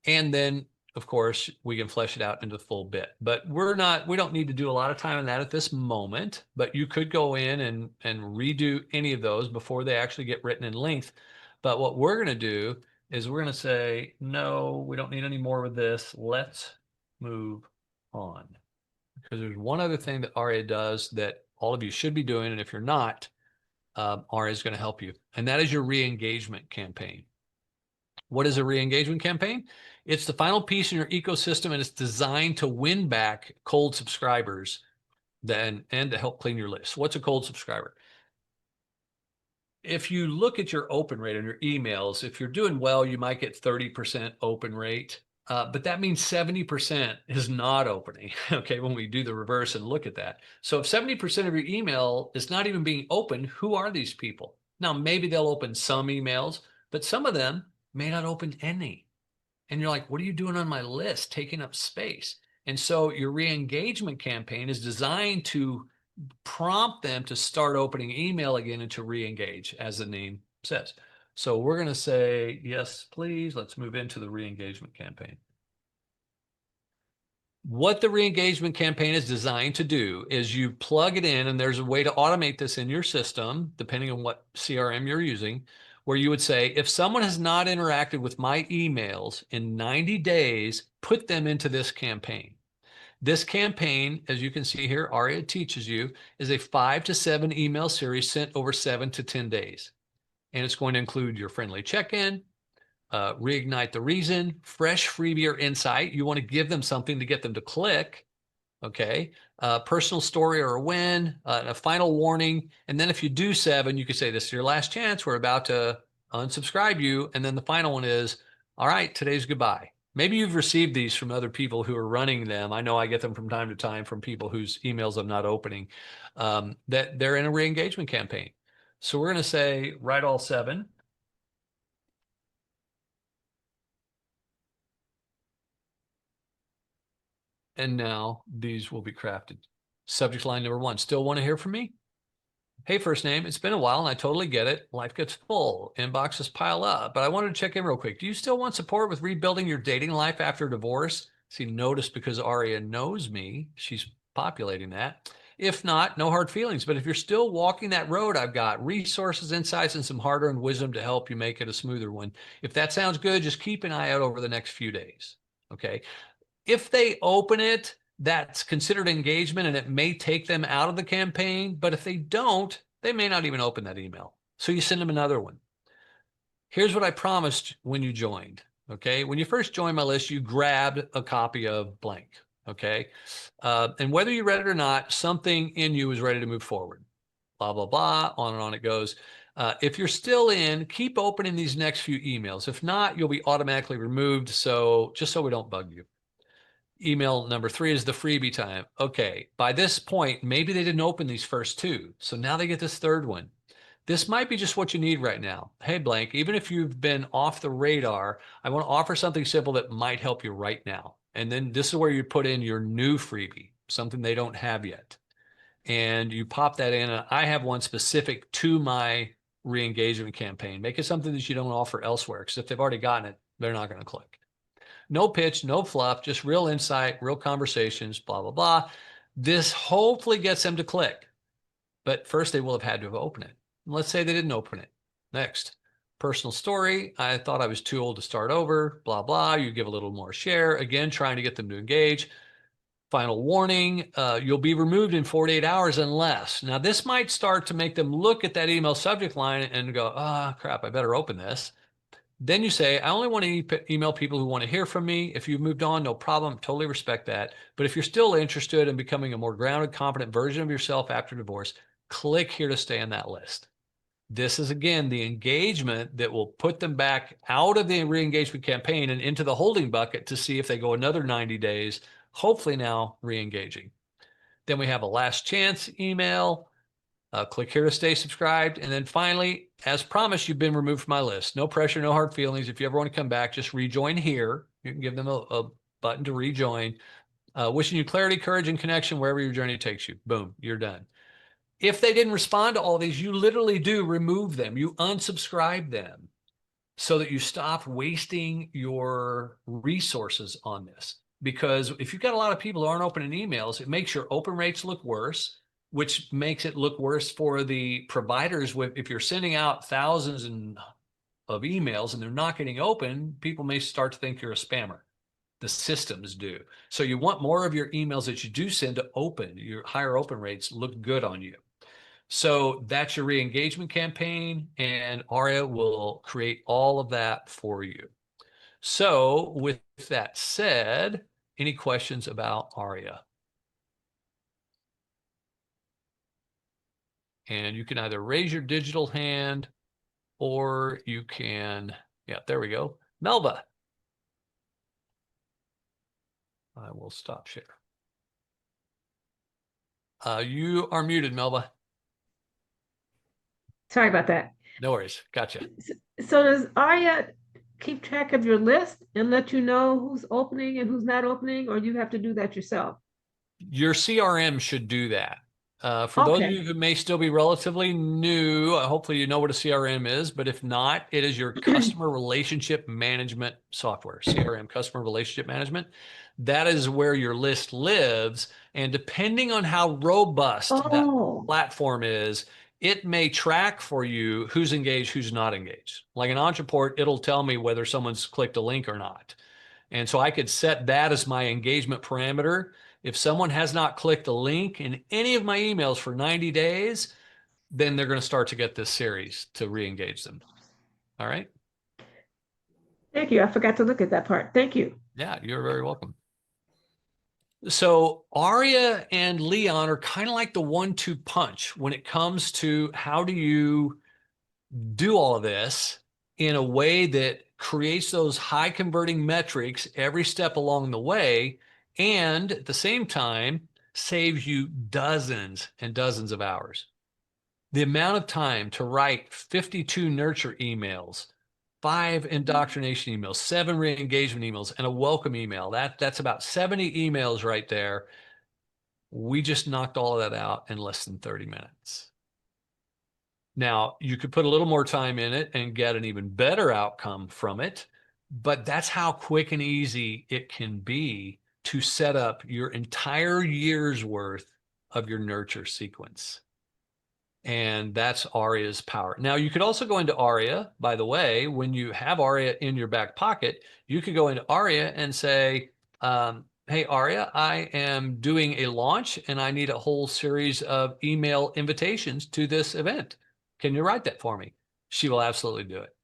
And then, of course, we can flesh it out into the full bit. But we don't need to do a lot of time on that at this moment, but you could go in and redo any of those before they actually get written in length. But what we're going to do is we're going to say, no, we don't need any more with this. Let's move on. Because there's one other thing that ARIA does that all of you should be doing. And if you're not, ARIA is going to help you. And that is your re-engagement campaign. What is a re-engagement campaign? It's the final piece in your ecosystem, and it's designed to win back cold subscribers and to help clean your list. What's a cold subscriber? If you look at your open rate on your emails, if you're doing well, you might get 30% open rate, but that means 70% is not opening, okay, when we do the reverse and look at that. So if 70% of your email is not even being opened, who are these people? Now, maybe they'll open some emails, but some of them may not open any. And you're like, what are you doing on my list, taking up space? And so your re-engagement campaign is designed to prompt them to start opening email again and to re-engage, as the name says. So we're going to say, yes, please. Let's move into the re-engagement campaign. What the re-engagement campaign is designed to do is you plug it in, and there's a way to automate this in your system, depending on what CRM you're using, where you would say, if someone has not interacted with my emails in 90 days, put them into this campaign. This campaign, as you can see here, ARIA teaches you, is a 5 to 7 email series sent over 7 to 10 days. And it's going to include your friendly check-in, reignite the reason, fresh freebie or insight. You want to give them something to get them to click. Okay. Personal story or a win, a final warning. And then if you do 7, you could say, this is your last chance. We're about to unsubscribe you. And then the final one is, all right, today's goodbye. Maybe you've received these from other people who are running them. I know I get them from time to time from people whose emails I'm not opening, that they're in a re-engagement campaign. So we're going to say, write all 7. And now these will be crafted. Subject line number 1, still want to hear from me? Hey, first name, it's been a while and I totally get it. Life gets full, inboxes pile up, but I wanted to check in real quick. Do you still want support with rebuilding your dating life after divorce? See, notice because Aria knows me, she's populating that. If not, no hard feelings. But if you're still walking that road, I've got resources, insights, and some hard-earned wisdom to help you make it a smoother one. If that sounds good, just keep an eye out over the next few days. Okay. If they open it, that's considered engagement and it may take them out of the campaign. But if they don't, they may not even open that email. So you send them another one. Here's what I promised when you joined. Okay. When you first joined my list, you grabbed a copy of blank. Okay. And whether you read it or not, something in you is ready to move forward. Blah, blah, blah. On and on it goes. If you're still in, keep opening these next few emails. If not, you'll be automatically removed. So just so we don't bug you. Email number 3 is the freebie time. Okay, by this point, maybe they didn't open these first 2. So now they get this 3rd one. This might be just what you need right now. Hey, blank, even if you've been off the radar, I want to offer something simple that might help you right now. And then this is where you put in your new freebie, something they don't have yet. And you pop that in. And I have one specific to my re-engagement campaign. Make it something that you don't offer elsewhere, because if they've already gotten it, they're not going to click. No pitch, no fluff, just real insight, real conversations, blah, blah, blah. This hopefully gets them to click. But first, they will have had to have opened it. Let's say they didn't open it. Next, personal story. I thought I was too old to start over, blah, blah. You give a little more share. Again, trying to get them to engage. Final warning, you'll be removed in 48 hours unless. Now, this might start to make them look at that email subject line and go, crap, I better open this. Then you say, I only want to email people who want to hear from me. If you've moved on, no problem. Totally respect that. But if you're still interested in becoming a more grounded, competent version of yourself after divorce, click here to stay on that list. This is, again, the engagement that will put them back out of the re-engagement campaign and into the holding bucket to see if they go another 90 days, hopefully now re-engaging. Then we have a last chance email. Click here to stay subscribed. And then finally, as promised, you've been removed from my list. No pressure, no hard feelings. If you ever want to come back, just rejoin here. You can give them a button to rejoin. Wishing you clarity, courage, and connection wherever your journey takes you. Boom, you're done. If they didn't respond to all these, you literally do remove them. You unsubscribe them so that you stop wasting your resources on this. Because if you've got a lot of people who aren't opening emails, it makes your open rates look worse, which makes it look worse for the providers. If you're sending out thousands of emails and they're not getting open, people may start to think you're a spammer. The systems do. So you want more of your emails that you do send to open. Your higher open rates look good on you. So that's your re-engagement campaign, and ARIA will create all of that for you. So with that said, any questions about ARIA? And you can either raise your digital hand or you can, yeah, there we go. Melba. I will stop share. You are muted, Melba. Sorry about that. No worries. Gotcha. So does ARIA keep track of your list and let you know who's opening and who's not opening, or you have to do that yourself? Your CRM should do that. For those of you who may still be relatively new, hopefully you know what a CRM is, but if not, it is your customer relationship management software, CRM, customer relationship management. That is where your list lives. And depending on how robust that platform is, it may track for you who's engaged, who's not engaged. Like an Entreport, it'll tell me whether someone's clicked a link or not. And so I could set that as my engagement parameter. If someone has not clicked a link in any of my emails for 90 days, then they're going to start to get this series to re-engage them. All right. Thank you. I forgot to look at that part. Thank you. Yeah, you're very welcome. So ARIA and LeOn are kind of like the 1-2 punch when it comes to how do you do all of this in a way that creates those high converting metrics every step along the way, and at the same time saves you dozens and dozens of hours. The amount of time to write 52 nurture emails, 5 indoctrination emails, 7 re-engagement emails, and a welcome email. That's about 70 emails right there. We just knocked all of that out in less than 30 minutes. Now, you could put a little more time in it and get an even better outcome from it, but that's how quick and easy it can be to set up your entire year's worth of your nurture sequence. And that's ARIA's power. Now, you could also go into ARIA, by the way, when you have ARIA in your back pocket, you could go into ARIA and say, hey, ARIA, I am doing a launch and I need a whole series of email invitations to this event. Can you write that for me? She will absolutely do it.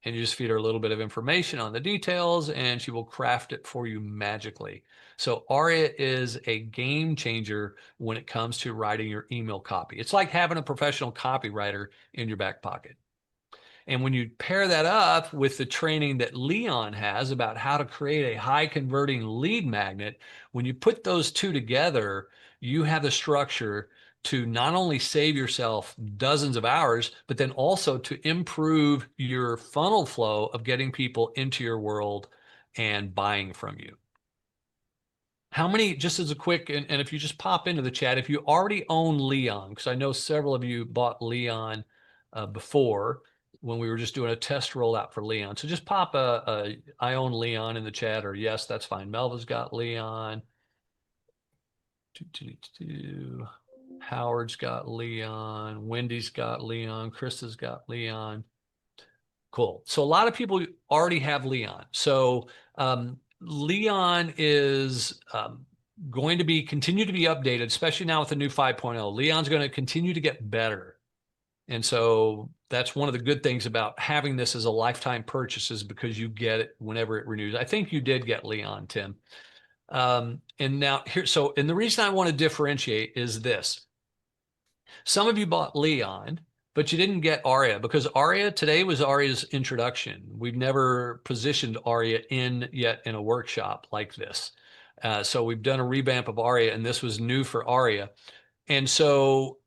And you just feed her a little bit of information on the details and she will craft it for you magically. So ARIA is a game changer when it comes to writing your email copy. It's like having a professional copywriter in your back pocket. And when you pair that up with the training that LeOn has about how to create a high converting lead magnet, when you put those two together, you have the structure to not only save yourself dozens of hours, but then also to improve your funnel flow of getting people into your world and buying from you. How many, just as a quick, and if you just pop into the chat, if you already own LeOn, because I know several of you bought LeOn before when we were just doing a test rollout for LeOn. So just pop I own LeOn in the chat, or yes, that's fine. Melva's got LeOn. Howard's got LeOn. Wendy's got LeOn. Krista's got LeOn. Cool. So a lot of people already have LeOn. So LeOn is going to continue to be updated, especially now with the new 5.0. LeOn's going to continue to get better. And so that's one of the good things about having this as a lifetime purchase is because you get it whenever it renews. I think you did get LeOn, Tim. And now here, so, and the reason I want to differentiate is this. Some of you bought LeOn, but you didn't get ARIA because ARIA today was ARIA's introduction. We've never positioned ARIA yet in a workshop like this. So we've done a revamp of ARIA and this was new for ARIA. And so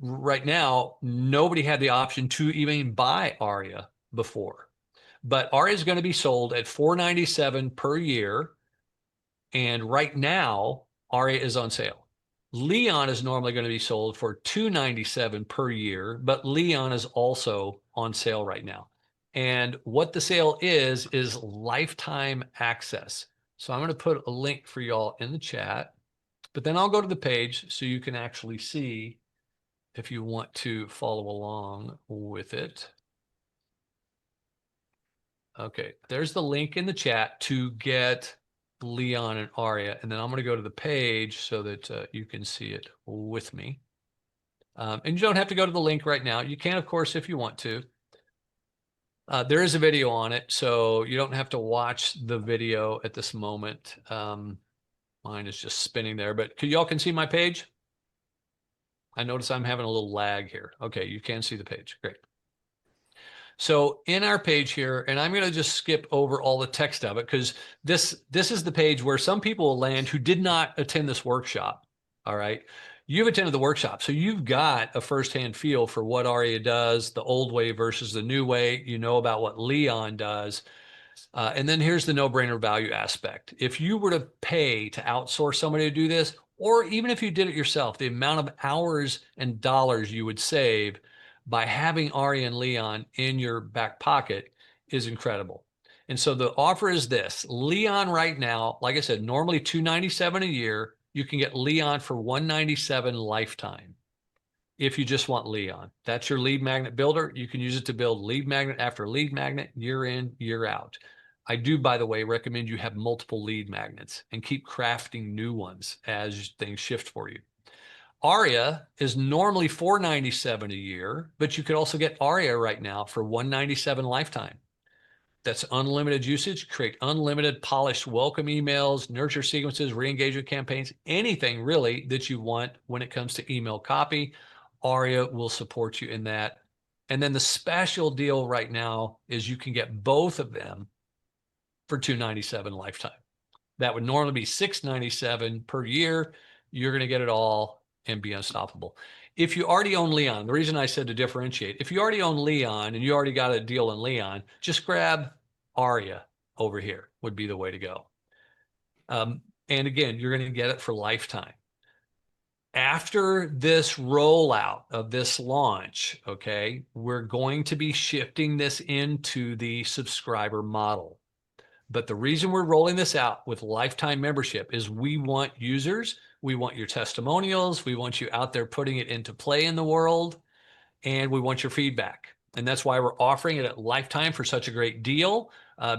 right now, nobody had the option to even buy ARIA before. But ARIA is going to be sold at $497 per year. And right now, ARIA is on sale. LeOn is normally going to be sold for $297 per year, but LeOn is also on sale right now. And what the sale is lifetime access. So I'm going to put a link for y'all in the chat, but then I'll go to the page so you can actually see if you want to follow along with it. Okay, there's the link in the chat to get LeOn and ARIA, and then I'm going to go to the page so that you can see it with me. And you don't have to go to the link right now. You can, of course, if you want to. There is a video on it, so you don't have to watch the video at this moment. Mine is just spinning there, but y'all can see my page? I notice I'm having a little lag here. Okay, you can see the page. Great. So in our page here, and I'm going to just skip over all the text of it because this is the page where some people will land who did not attend this workshop. All right. You've attended the workshop, so you've got a firsthand feel for what ARIA does, the old way versus the new way. You know about what LeOn does. And then here's the no-brainer value aspect. If you were to pay to outsource somebody to do this, or even if you did it yourself, the amount of hours and dollars you would save by having ARIA and LeOn in your back pocket is incredible. And so the offer is this. LeOn right now, like I said, normally $297 a year. You can get LeOn for $197 lifetime if you just want LeOn. That's your lead magnet builder. You can use it to build lead magnet after lead magnet, year in, year out. I do, by the way, recommend you have multiple lead magnets and keep crafting new ones as things shift for you. ARIA is normally $497 a year, but you could also get ARIA right now for $197 lifetime. That's unlimited usage, create unlimited polished welcome emails, nurture sequences, re-engagement campaigns, anything really that you want when it comes to email copy. ARIA will support you in that. And then the special deal right now is you can get both of them for $297 lifetime. That would normally be $697 per year. You're going to get it all and be unstoppable. If you already own LeOn, the reason I said to differentiate, if you already own LeOn and you already got a deal in LeOn, just grab ARIA over here would be the way to go. And again, you're going to get it for lifetime. after this rollout of this launch, okay, we're going to be shifting this into the subscriber model. But the reason we're rolling this out with lifetime membership is we want users, we want your testimonials, we want you out there putting it into play in the world, and we want your feedback. And that's why we're offering it at lifetime for such a great deal,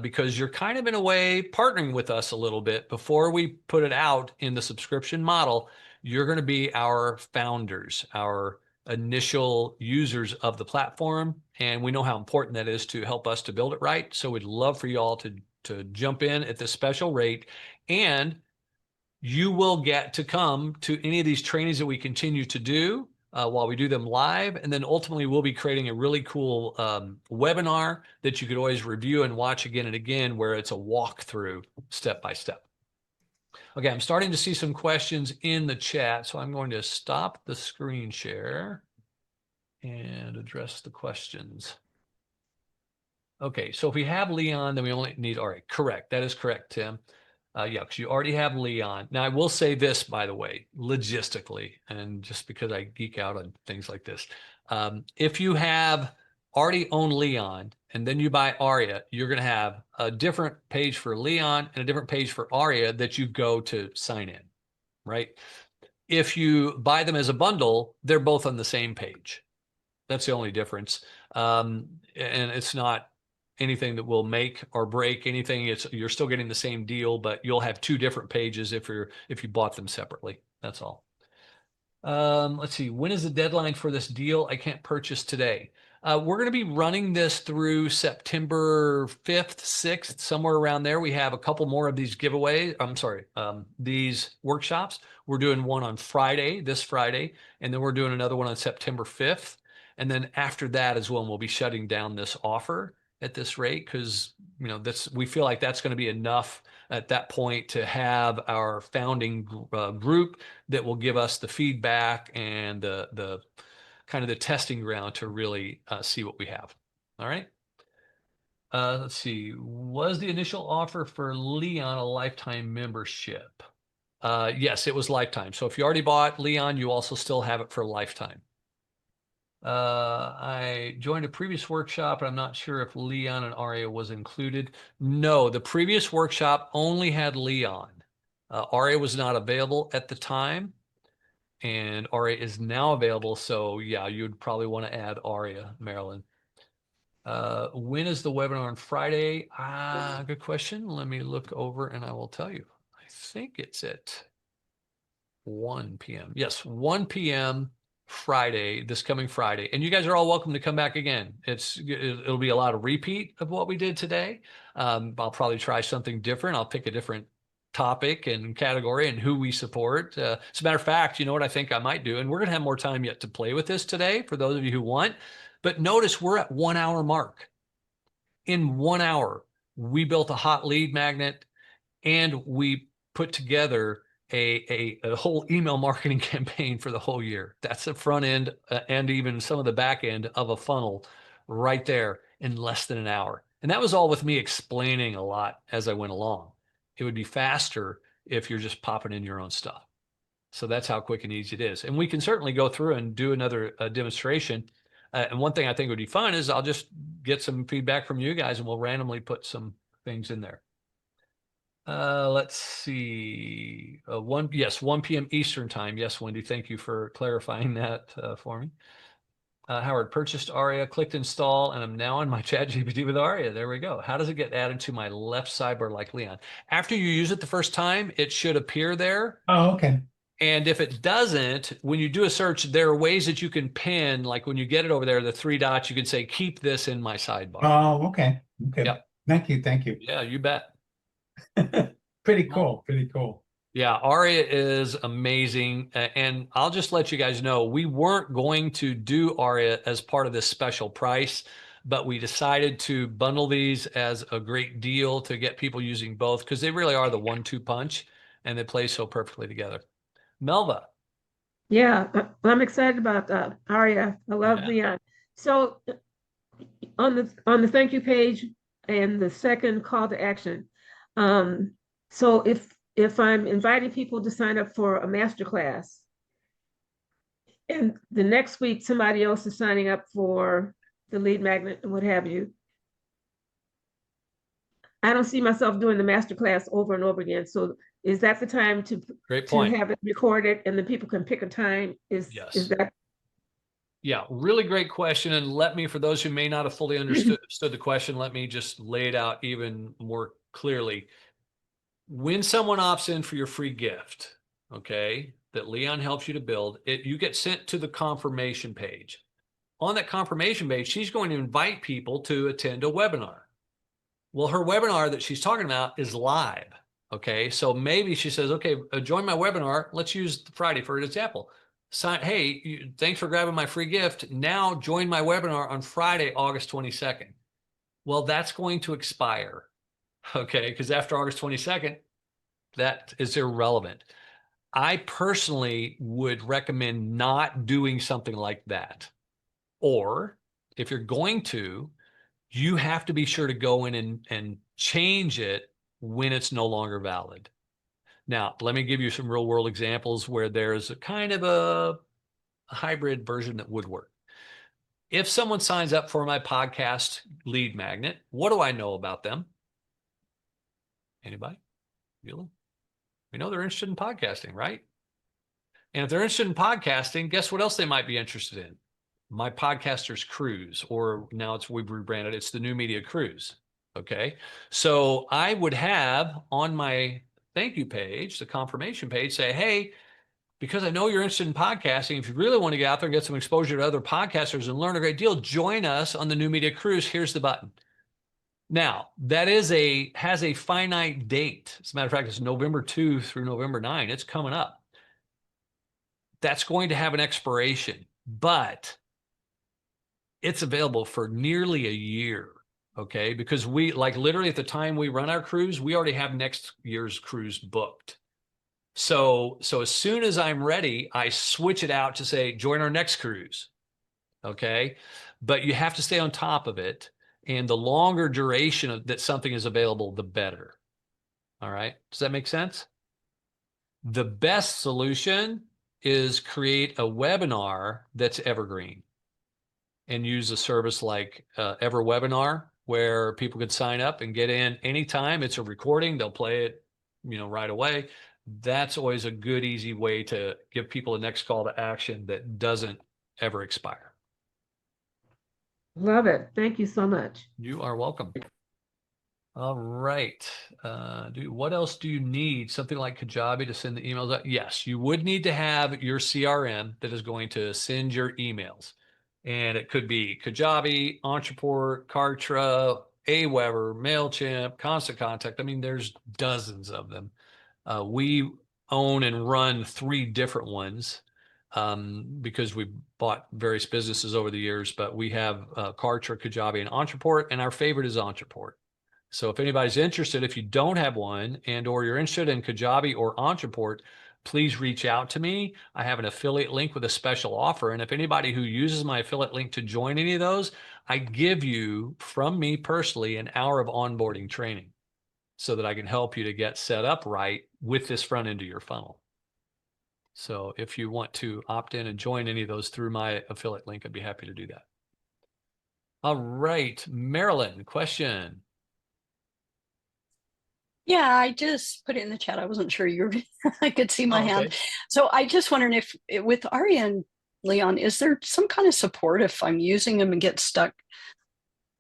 because you're kind of in a way partnering with us a little bit. Before we put it out in the subscription model, you're going to be our founders, our initial users of the platform. And we know how important that is to help us to build it right. So we'd love for you all to jump in at this special rate, and you will get to come to any of these trainings that we continue to do while we do them live. And then ultimately we'll be creating a really cool webinar that you could always review and watch again and again, where it's a walkthrough step by step. Okay, I'm starting to see some questions in the chat, so I'm going to stop the screen share and address the questions. Okay, so if we have Leon, then we only need ARIA. Correct, that is correct, Tim. Yeah, because you already have Leon. Now, I will say this, by the way, logistically, and just because I geek out on things like this, if you have already owned Leon and then you buy ARIA, you're going to have a different page for Leon and a different page for ARIA that you go to sign in, right? If you buy them as a bundle, they're both on the same page. That's the only difference. And it's not anything that will make or break anything. You're still getting the same deal, but you'll have two different pages if you bought them separately. That's all. Let's see. When is the deadline for this deal? I can't purchase today. We're going to be running this through September 5th, 6th, somewhere around there. We have a couple more of these giveaways. I'm sorry, these workshops. We're doing one on Friday, this Friday, and then we're doing another one on September 5th. And then after that is when we'll be shutting down this offer at this rate, because we feel like that's going to be enough at that point to have our founding group that will give us the feedback and the kind of the testing ground to really see what we have. All right. Let's see. Was the initial offer for Leon a lifetime membership? Yes, it was lifetime. So if you already bought Leon, you also still have it for lifetime. I joined a previous workshop, and I'm not sure if Leon and ARIA was included. No, the previous workshop only had Leon. ARIA was not available at the time, and ARIA is now available. So yeah, you'd probably want to add ARIA, Marilyn. When is the webinar on Friday? Good question. Let me look over and I will tell you. I think it's at 1 p.m. Yes, 1 p.m. Friday, this coming Friday. And you guys are all welcome to come back again. It'll be a lot of repeat of what we did today. I'll probably try something different. I'll pick a different topic and category and who we support. As a matter of fact, you know what I think I might do? And we're going to have more time yet to play with this today for those of you who want. But notice we're at 1 hour mark. In 1 hour, we built a hot lead magnet and we put together a whole email marketing campaign for the whole year. That's the front end and even some of the back end of a funnel right there in less than an hour. And that was all with me explaining a lot as I went along. It would be faster if you're just popping in your own stuff. So that's how quick and easy it is. And we can certainly go through and do another demonstration. And one thing I think would be fun is I'll just get some feedback from you guys and we'll randomly put some things in there. Let's see. 1 p.m. Eastern time. Yes, Wendy, thank you for clarifying that for me. Howard, purchased ARIA, clicked install, and I'm now on my ChatGPT with ARIA. There we go. How does it get added to my left sidebar like Leon? After you use it the first time, it should appear there. Oh, okay. And if it doesn't, when you do a search, there are ways that you can pin, like when you get it over there, the 3 dots, you can say, keep this in my sidebar. Oh, okay. Okay. Yep. Thank you. Thank you. Yeah, you bet. Pretty cool. Pretty cool. Yeah, ARIA is amazing. And I'll just let you guys know, we weren't going to do ARIA as part of this special price, but we decided to bundle these as a great deal to get people using both because they really are the 1-2 punch and they play so perfectly together. Melva. Yeah, I'm excited about ARIA. I love Leon. So on the thank you page and the second call to action. So if I'm inviting people to sign up for a masterclass, and the next week somebody else is signing up for the lead magnet and what have you, I don't see myself doing the master class over and over again. So is that the time Great to point. have it recorded and then people can pick a time? Is that? Yeah, really great question. And let me, for those who may not have fully understood the question, let me just lay it out even more clearly. When someone opts in for your free gift, okay, that Leon helps you to build, you get sent to the confirmation page. On that confirmation page, she's going to invite people to attend a webinar. Well, her webinar that she's talking about is live. Okay. So maybe she says, okay, join my webinar. Let's use Friday for an example. Hey, thanks for grabbing my free gift. Now join my webinar on Friday, August 22nd. Well, that's going to expire. Okay. Because after August 22nd, that is irrelevant. I personally would recommend not doing something like that. Or if you're going to, you have to be sure to go in and change it when it's no longer valid. Now, let me give you some real world examples where there's a kind of a hybrid version that would work. If someone signs up for my podcast lead magnet, what do I know about them? Anybody? Really? We know they're interested in podcasting, right? And if they're interested in podcasting, guess what else they might be interested in? My Podcaster's Cruise, or now we've rebranded, it's the New Media Cruise. Okay. So I would have on my thank you page, the confirmation page, say, hey, because I know you're interested in podcasting, if you really want to get out there and get some exposure to other podcasters and learn a great deal, join us on the New Media Cruise. Here's the button. Now, that has a finite date. As a matter of fact, it's November 2 through November 9. It's coming up. That's going to have an expiration, but it's available for nearly a year. Okay. Because we, like, literally at the time we run our cruise, we already have next year's cruise booked. So as soon as I'm ready, I switch it out to say, join our next cruise. Okay. But you have to stay on top of it. And the longer duration that something is available, the better. All right. Does that make sense? The best solution is create a webinar that's evergreen and use a service like EverWebinar, where people could sign up and get in anytime. It's a recording. They'll play it, right away. That's always a good, easy way to give people a next call to action that doesn't ever expire. Love it. Thank you so much. You are welcome. All right. What else do you need? Something like Kajabi to send the emails out? Yes, you would need to have your CRM that is going to send your emails. And it could be Kajabi, Entreport, Kartra, Aweber, MailChimp, Constant Contact. I mean, there's dozens of them. We own and run 3 different ones because we bought various businesses over the years, but we have Kartra, Kajabi, and Entreport, and our favorite is Entreport. So if anybody's interested, if you don't have one or you're interested in Kajabi or Entreport, please reach out to me. I have an affiliate link with a special offer. And if anybody who uses my affiliate link to join any of those, I give you, from me personally, an hour of onboarding training so that I can help you to get set up right with this front end of your funnel. So if you want to opt in and join any of those through my affiliate link, I'd be happy to do that. All right, Marilyn, question. Yeah, I just put it in the chat. I wasn't sure you were, I could see my hand. Okay. So I just wondering if with ARIA and LeOn, is there some kind of support if I'm using them and get stuck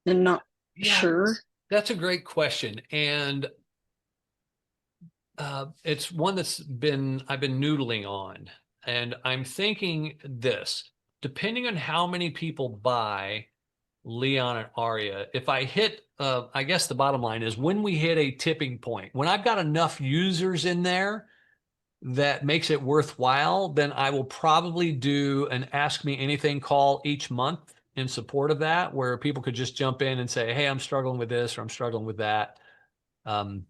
and not sure? That's a great question. And it's one that's I've been noodling on. And I'm thinking this, depending on how many people buy LeOn and ARIA, if I hit, I guess the bottom line is when we hit a tipping point, when I've got enough users in there that makes it worthwhile, then I will probably do an Ask Me Anything call each month in support of that, where people could just jump in and say, hey, I'm struggling with this or I'm struggling with that. Kind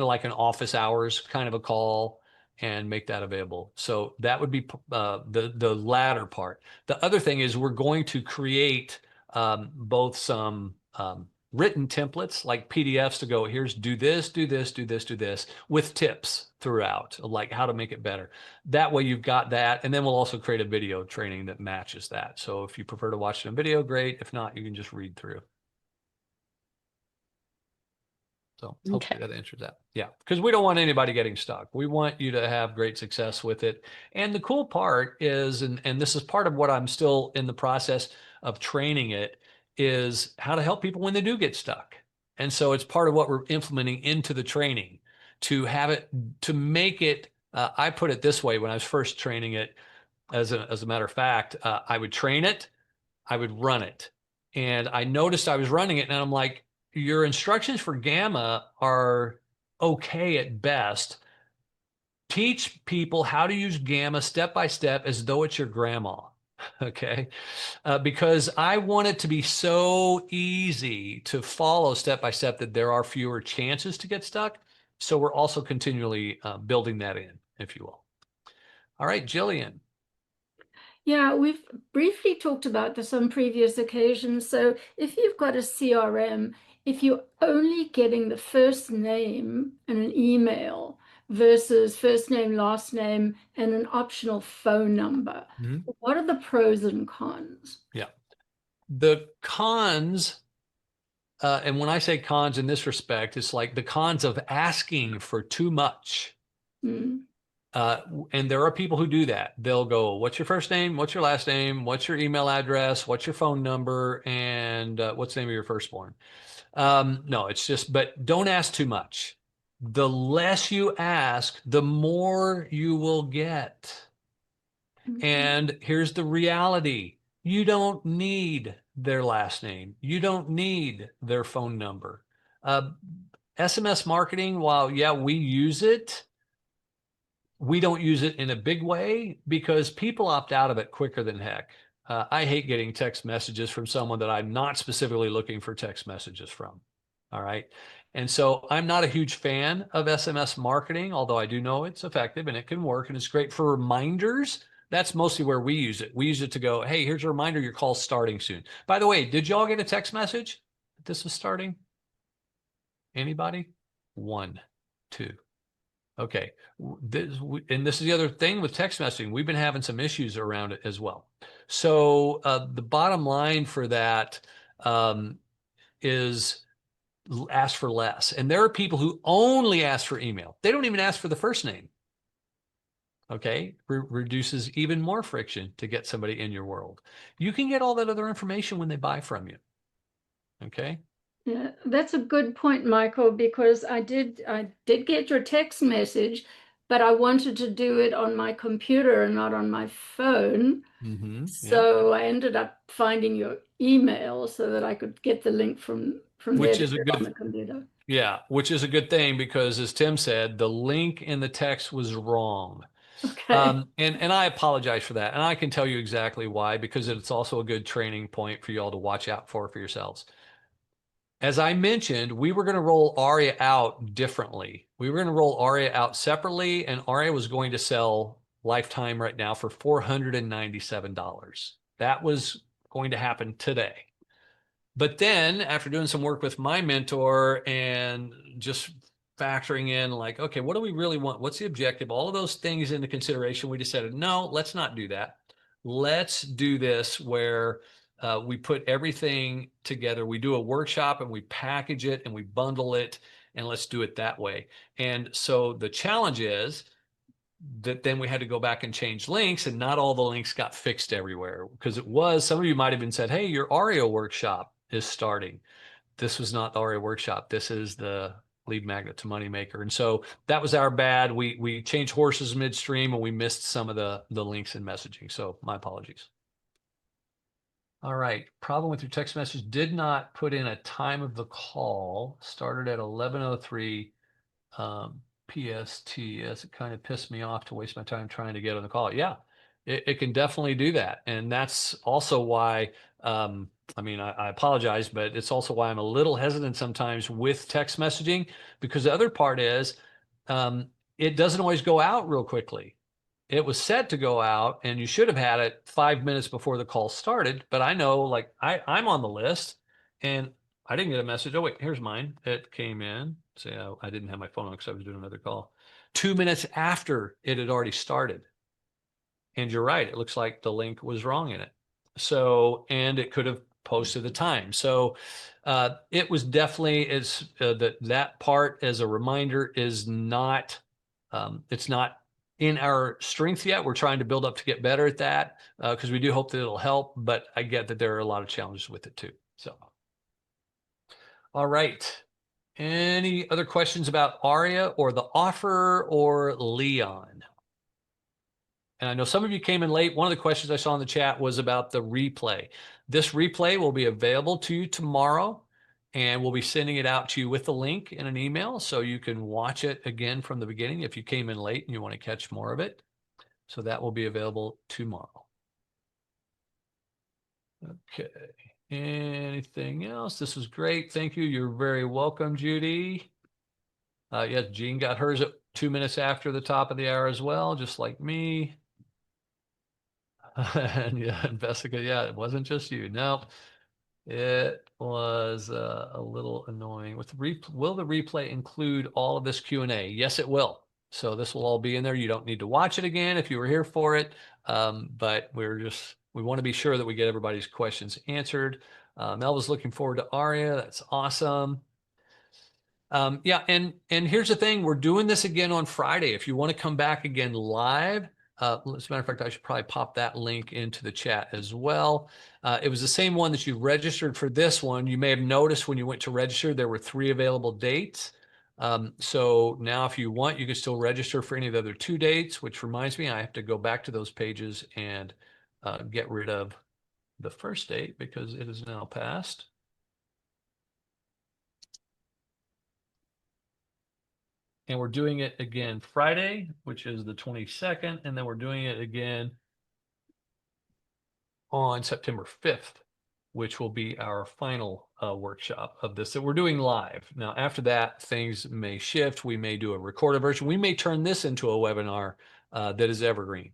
of like an office hours kind of a call, and make that available. So that would be the latter part. The other thing is we're going to create both some written templates like PDFs to go, here's do this, do this, do this, do this, with tips throughout, like how to make it better. That way you've got that. And then we'll also create a video training that matches that. So if you prefer to watch it in video, great. If not, you can just read through. So hopefully that answers that. Yeah, because we don't want anybody getting stuck. We want you to have great success with it. And the cool part is, and this is part of what I'm still in the process of training it, is how to help people when they do get stuck. And so it's part of what we're implementing into the training to have it, to make it, I put it this way when I was first training it, as a matter of fact, I would train it, I would run it. And I noticed I was running it and I'm like, your instructions for Gamma are okay at best. Teach people how to use Gamma step by step as though it's your grandma, okay? Because I want it to be so easy to follow step by step that there are fewer chances to get stuck. So we're also continually building that in, if you will. All right, Jillian. Yeah, we've briefly talked about this on previous occasions. So if you've got a CRM, if you're only getting the first name and an email versus first name, last name, and an optional phone number, what are the pros and cons? Yeah. The cons, and when I say cons in this respect, it's like the cons of asking for too much. And there are people who do that. They'll go, what's your first name? What's your last name? What's your email address? What's your phone number? And what's the name of your firstborn? No, it's just, but don't ask too much. The less you ask, the more you will get. And here's the reality. You don't need their last name. You don't need their phone number. SMS marketing, while, yeah, we use it, we don't use it in a big way because people opt out of it quicker than heck. I hate getting text messages from someone that I'm not specifically looking for text messages from. All right. And so I'm not a huge fan of SMS marketing, although I do know it's effective and it can work and it's great for reminders. That's mostly where we use it. We use it to go, hey, here's a reminder, your call's starting soon. By the way, did y'all get a text message that this was starting? Anybody? 1, 2. Okay, and this is the other thing with text messaging. We've been having some issues around it as well. So the bottom line for that is ask for less. And there are people who only ask for email. They don't even ask for the first name. Okay, reduces even more friction to get somebody in your world. You can get all that other information when they buy from you. Okay. Yeah, that's a good point, Michael, because I did get your text message, but I wanted to do it on my computer and not on my phone. So I ended up finding your email so that I could get the link from which there is a good on the computer. Yeah, which is a good thing because as Tim said, the link in the text was wrong. Okay. And I apologize for that. And I can tell you exactly why, because it's also a good training point for you all to watch out for yourselves. As I mentioned, we were going to roll ARIA out differently. We were going to roll ARIA out separately, and ARIA was going to sell lifetime right now for $497. That was going to happen today. But then after doing some work with my mentor and just factoring in like, okay, what do we really want? What's the objective? All of those things into consideration, we decided, no, let's not do that. Let's do this where we put everything together. We do a workshop and we package it and we bundle it, and let's do it that way. And so the challenge is that then we had to go back and change links, and not all the links got fixed everywhere, because it was, some of you might have been said, hey, your ARIA workshop is starting. This was not the ARIA workshop. This is the Lead Magnet to Moneymaker. And so that was our bad. We changed horses midstream and we missed some of the links and messaging. So my apologies. All right. Problem with your text message. Did not put in a time of the call. Started at 11:03 PST. Yes, it kind of pissed me off to waste my time trying to get on the call. Yeah, it can definitely do that. And that's also why, I mean, I apologize, but it's also why I'm a little hesitant sometimes with text messaging, because the other part is it doesn't always go out real quickly. It was set to go out and you should have had it 5 minutes before the call started. But I know, like, I'm on the list and I didn't get a message. Oh, wait, here's mine. It came in. Say, I didn't have my phone on because I was doing another call. 2 minutes after it had already started. And you're right. It looks like the link was wrong in it. So, and it could have posted the time. So it was definitely that part as a reminder is not, it's not in our strength yet. We're trying to build up to get better at that because we do hope that it'll help, but I get that there are a lot of challenges with it too. So, all right. Any other questions about ARIA or the offer or LeOn? And I know some of you came in late. One of the questions I saw in the chat was about the replay. This replay will be available to you tomorrow, and we'll be sending it out to you with the link in an email so you can watch it again from the beginning if you came in late and you want to catch more of it. So that will be available tomorrow. Okay. Anything else? This was great. Thank you. You're very welcome, Judy. Yes, Jean got hers at 2 minutes after the top of the hour as well, just like me. And yeah, Jessica, yeah, it wasn't just you. No, it was a little annoying. Will the replay include all of this Q&A? Yes, it will. So this will all be in there. You don't need to watch it again if you were here for it. But we want to be sure that we get everybody's questions answered. Mel was looking forward to ARIA. That's awesome. Yeah, and here's the thing. We're doing this again on Friday. If you want to come back again live, as a matter of fact, I should probably pop that link into the chat as well. It was the same one that you registered for this one. You may have noticed when you went to register, there were 3 available dates. So now if you want, you can still register for any of the other 2 dates, which reminds me, I have to go back to those pages and get rid of the first date because it is now passed. And we're doing it again Friday, which is the 22nd. And then we're doing it again on September 5th, which will be our final workshop of this that we're doing live. Now, after that, things may shift. We may do a recorded version. We may turn this into a webinar that is evergreen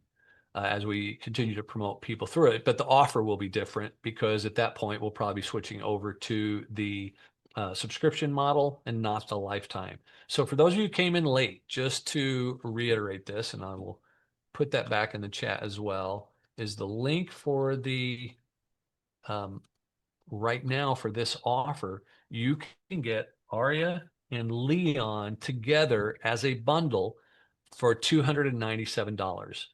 as we continue to promote people through it. But the offer will be different because at that point, we'll probably be switching over to the subscription model and not the lifetime. So for those of you who came in late, just to reiterate this, and I will put that back in the chat as well, is the link for the right now for this offer, you can get ARIA and LeOn together as a bundle for $297.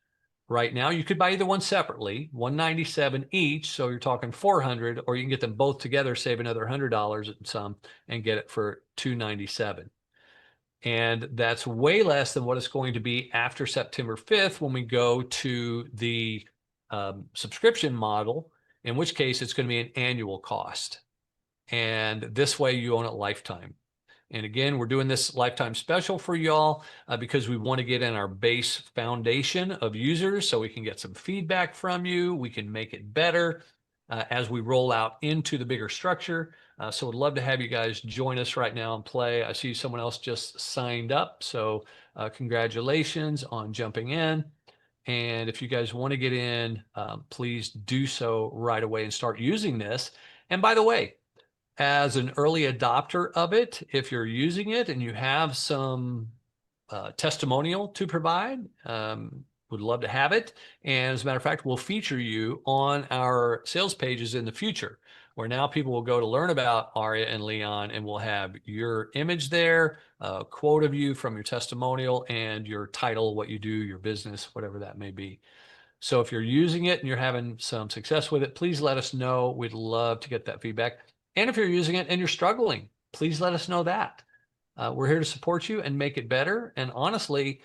Right now, you could buy either one separately, $197 each, so you're talking $400, or you can get them both together, save another $100 and some, and get it for $297. And that's way less than what it's going to be after September 5th when we go to the subscription model, in which case it's going to be an annual cost. And this way you own it lifetime. And again, we're doing this lifetime special for y'all because we want to get in our base foundation of users so we can get some feedback from you. We can make it better as we roll out into the bigger structure. So we'd love to have you guys join us right now and play. I see someone else just signed up. So congratulations on jumping in. And if you guys want to get in, please do so right away and start using this. And by the way, as an early adopter of it, if you're using it and you have some testimonial to provide, would love to have it. And as a matter of fact, we'll feature you on our sales pages in the future, where now people will go to learn about ARIA and LeOn, and we'll have your image there, a quote of you from your testimonial, and your title, what you do, your business, whatever that may be. So if you're using it and you're having some success with it, please let us know. We'd love to get that feedback. And if you're using it and you're struggling, please let us know that. We're here to support you and make it better. And honestly,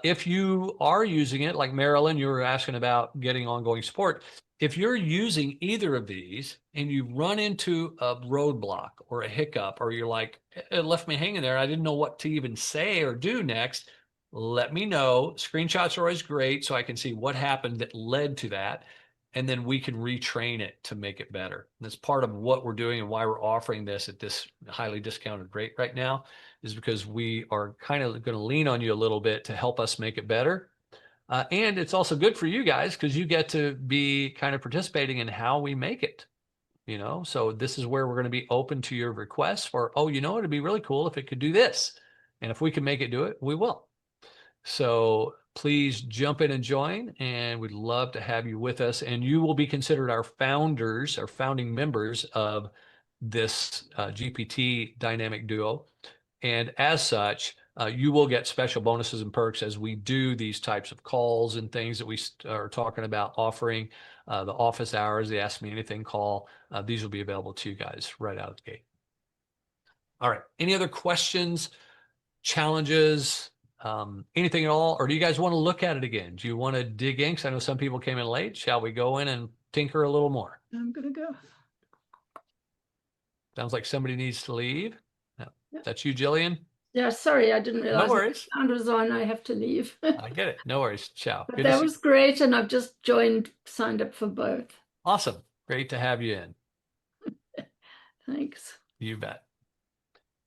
if you are using it, like Marilyn, you were asking about getting ongoing support. If you're using either of these and you run into a roadblock or a hiccup, or you're like, it left me hanging there, I didn't know what to even say or do next, let me know. Screenshots are always great so I can see what happened that led to that. And then we can retrain it to make it better. And that's part of what we're doing and why we're offering this at this highly discounted rate right now, is because we are kind of going to lean on you a little bit to help us make it better. And it's also good for you guys because you get to be kind of participating in how we make it. you know? So this is where we're going to be open to your requests for, oh, you know, it'd be really cool if it could do this. And if we can make it do it, we will. So please jump in and join, and we'd love to have you with us. And you will be considered our founders, our founding members of this GPT dynamic duo. And as such, you will get special bonuses and perks as we do these types of calls and things that we are talking about offering. The office hours, the Ask Me Anything call, these will be available to you guys right out of the gate. All right. Any other questions, challenges, anything at all? Or do you guys want to look at it again? Do you want to dig in? Because I know some people came in late. Shall we go in and tinker a little more? I'm gonna go. Sounds like somebody needs to leave. That's you, Jillian? Yeah, sorry, I didn't realize No the worries. sound was on. I have to leave. I get it. No worries. Ciao. But Good to that see was great, and I've just signed up for both. Awesome. Great to have you in. Thanks. You bet.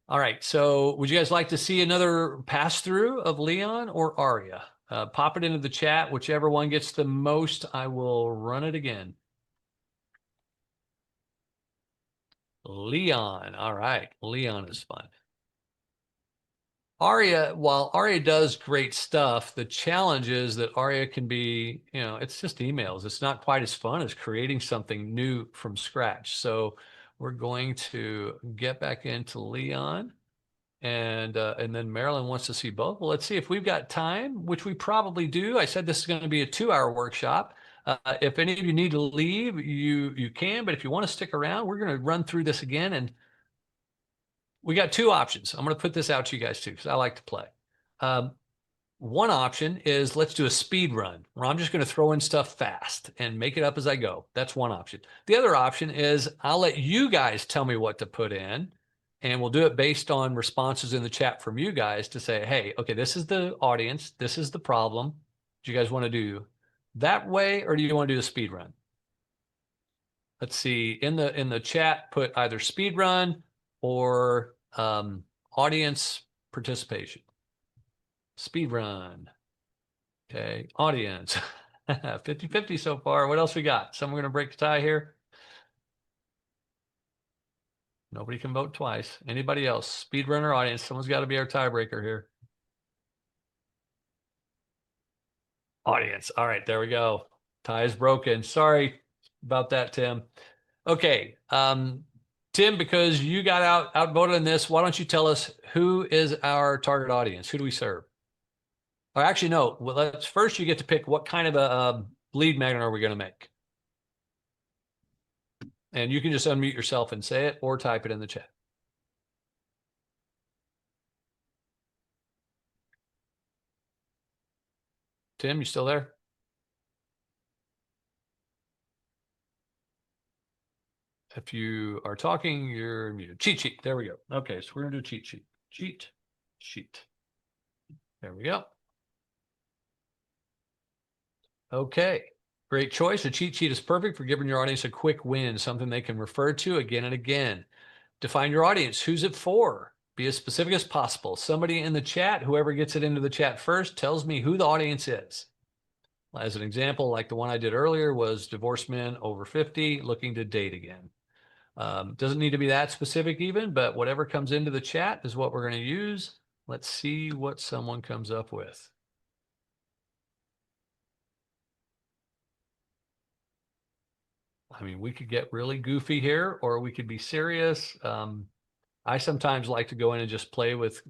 All right. So would you guys like to see another pass through of LeOn or ARIA? Pop it into the chat. Whichever one gets the most, I will run it again. LeOn. All right. LeOn is fun. ARIA, while ARIA does great stuff, the challenge is that ARIA can be, you know, it's just emails. It's not quite as fun as creating something new from scratch. So we're going to get back into LeOn, and then Marilyn wants to see both. Well, let's see if we've got time, which we probably do. I said this is going to be a 2-hour workshop. If any of you need to leave, you can, but if you want to stick around, we're going to run through this again, and we got 2 options. I'm going to put this out to you guys too, because I like to play. One option is let's do a speed run where I'm just going to throw in stuff fast and make it up as I go. That's one option. The other option is I'll let you guys tell me what to put in, and we'll do it based on responses in the chat from you guys to say, hey, okay, this is the audience. This is the problem. Do you guys want to do that way, or do you want to do a speed run? Let's see, in the chat, put either speed run or audience participation. Speed run. Okay, audience. 50-50 so far. What else we got? Someone going to break the tie here? Nobody can vote twice. Anybody else? Speed run or audience? Someone's got to be our tiebreaker here. Audience. All right, there we go. Tie is broken. Sorry about that, Tim. Okay, Tim, because you got outvoted in this, why don't you tell us who is our target audience? Who do we serve? Or actually, no. Well, let's first you get to pick what kind of a lead magnet are we going to make, and you can just unmute yourself and say it, or type it in the chat. Tim, you still there? If you are talking, you're muted. Cheat sheet. There we go. Okay, so we're going to do cheat sheet. Cheat sheet. There we go. Okay, great choice. A cheat sheet is perfect for giving your audience a quick win, something they can refer to again and again. Define your audience. Who's it for? Be as specific as possible. Somebody in the chat, whoever gets it into the chat first, tells me who the audience is. As an example, like the one I did earlier was divorced men over 50 looking to date again. Doesn't need to be that specific even, but whatever comes into the chat is what we're going to use. Let's see what someone comes up with. I mean, we could get really goofy here, or we could be serious. I sometimes like to go in and just play with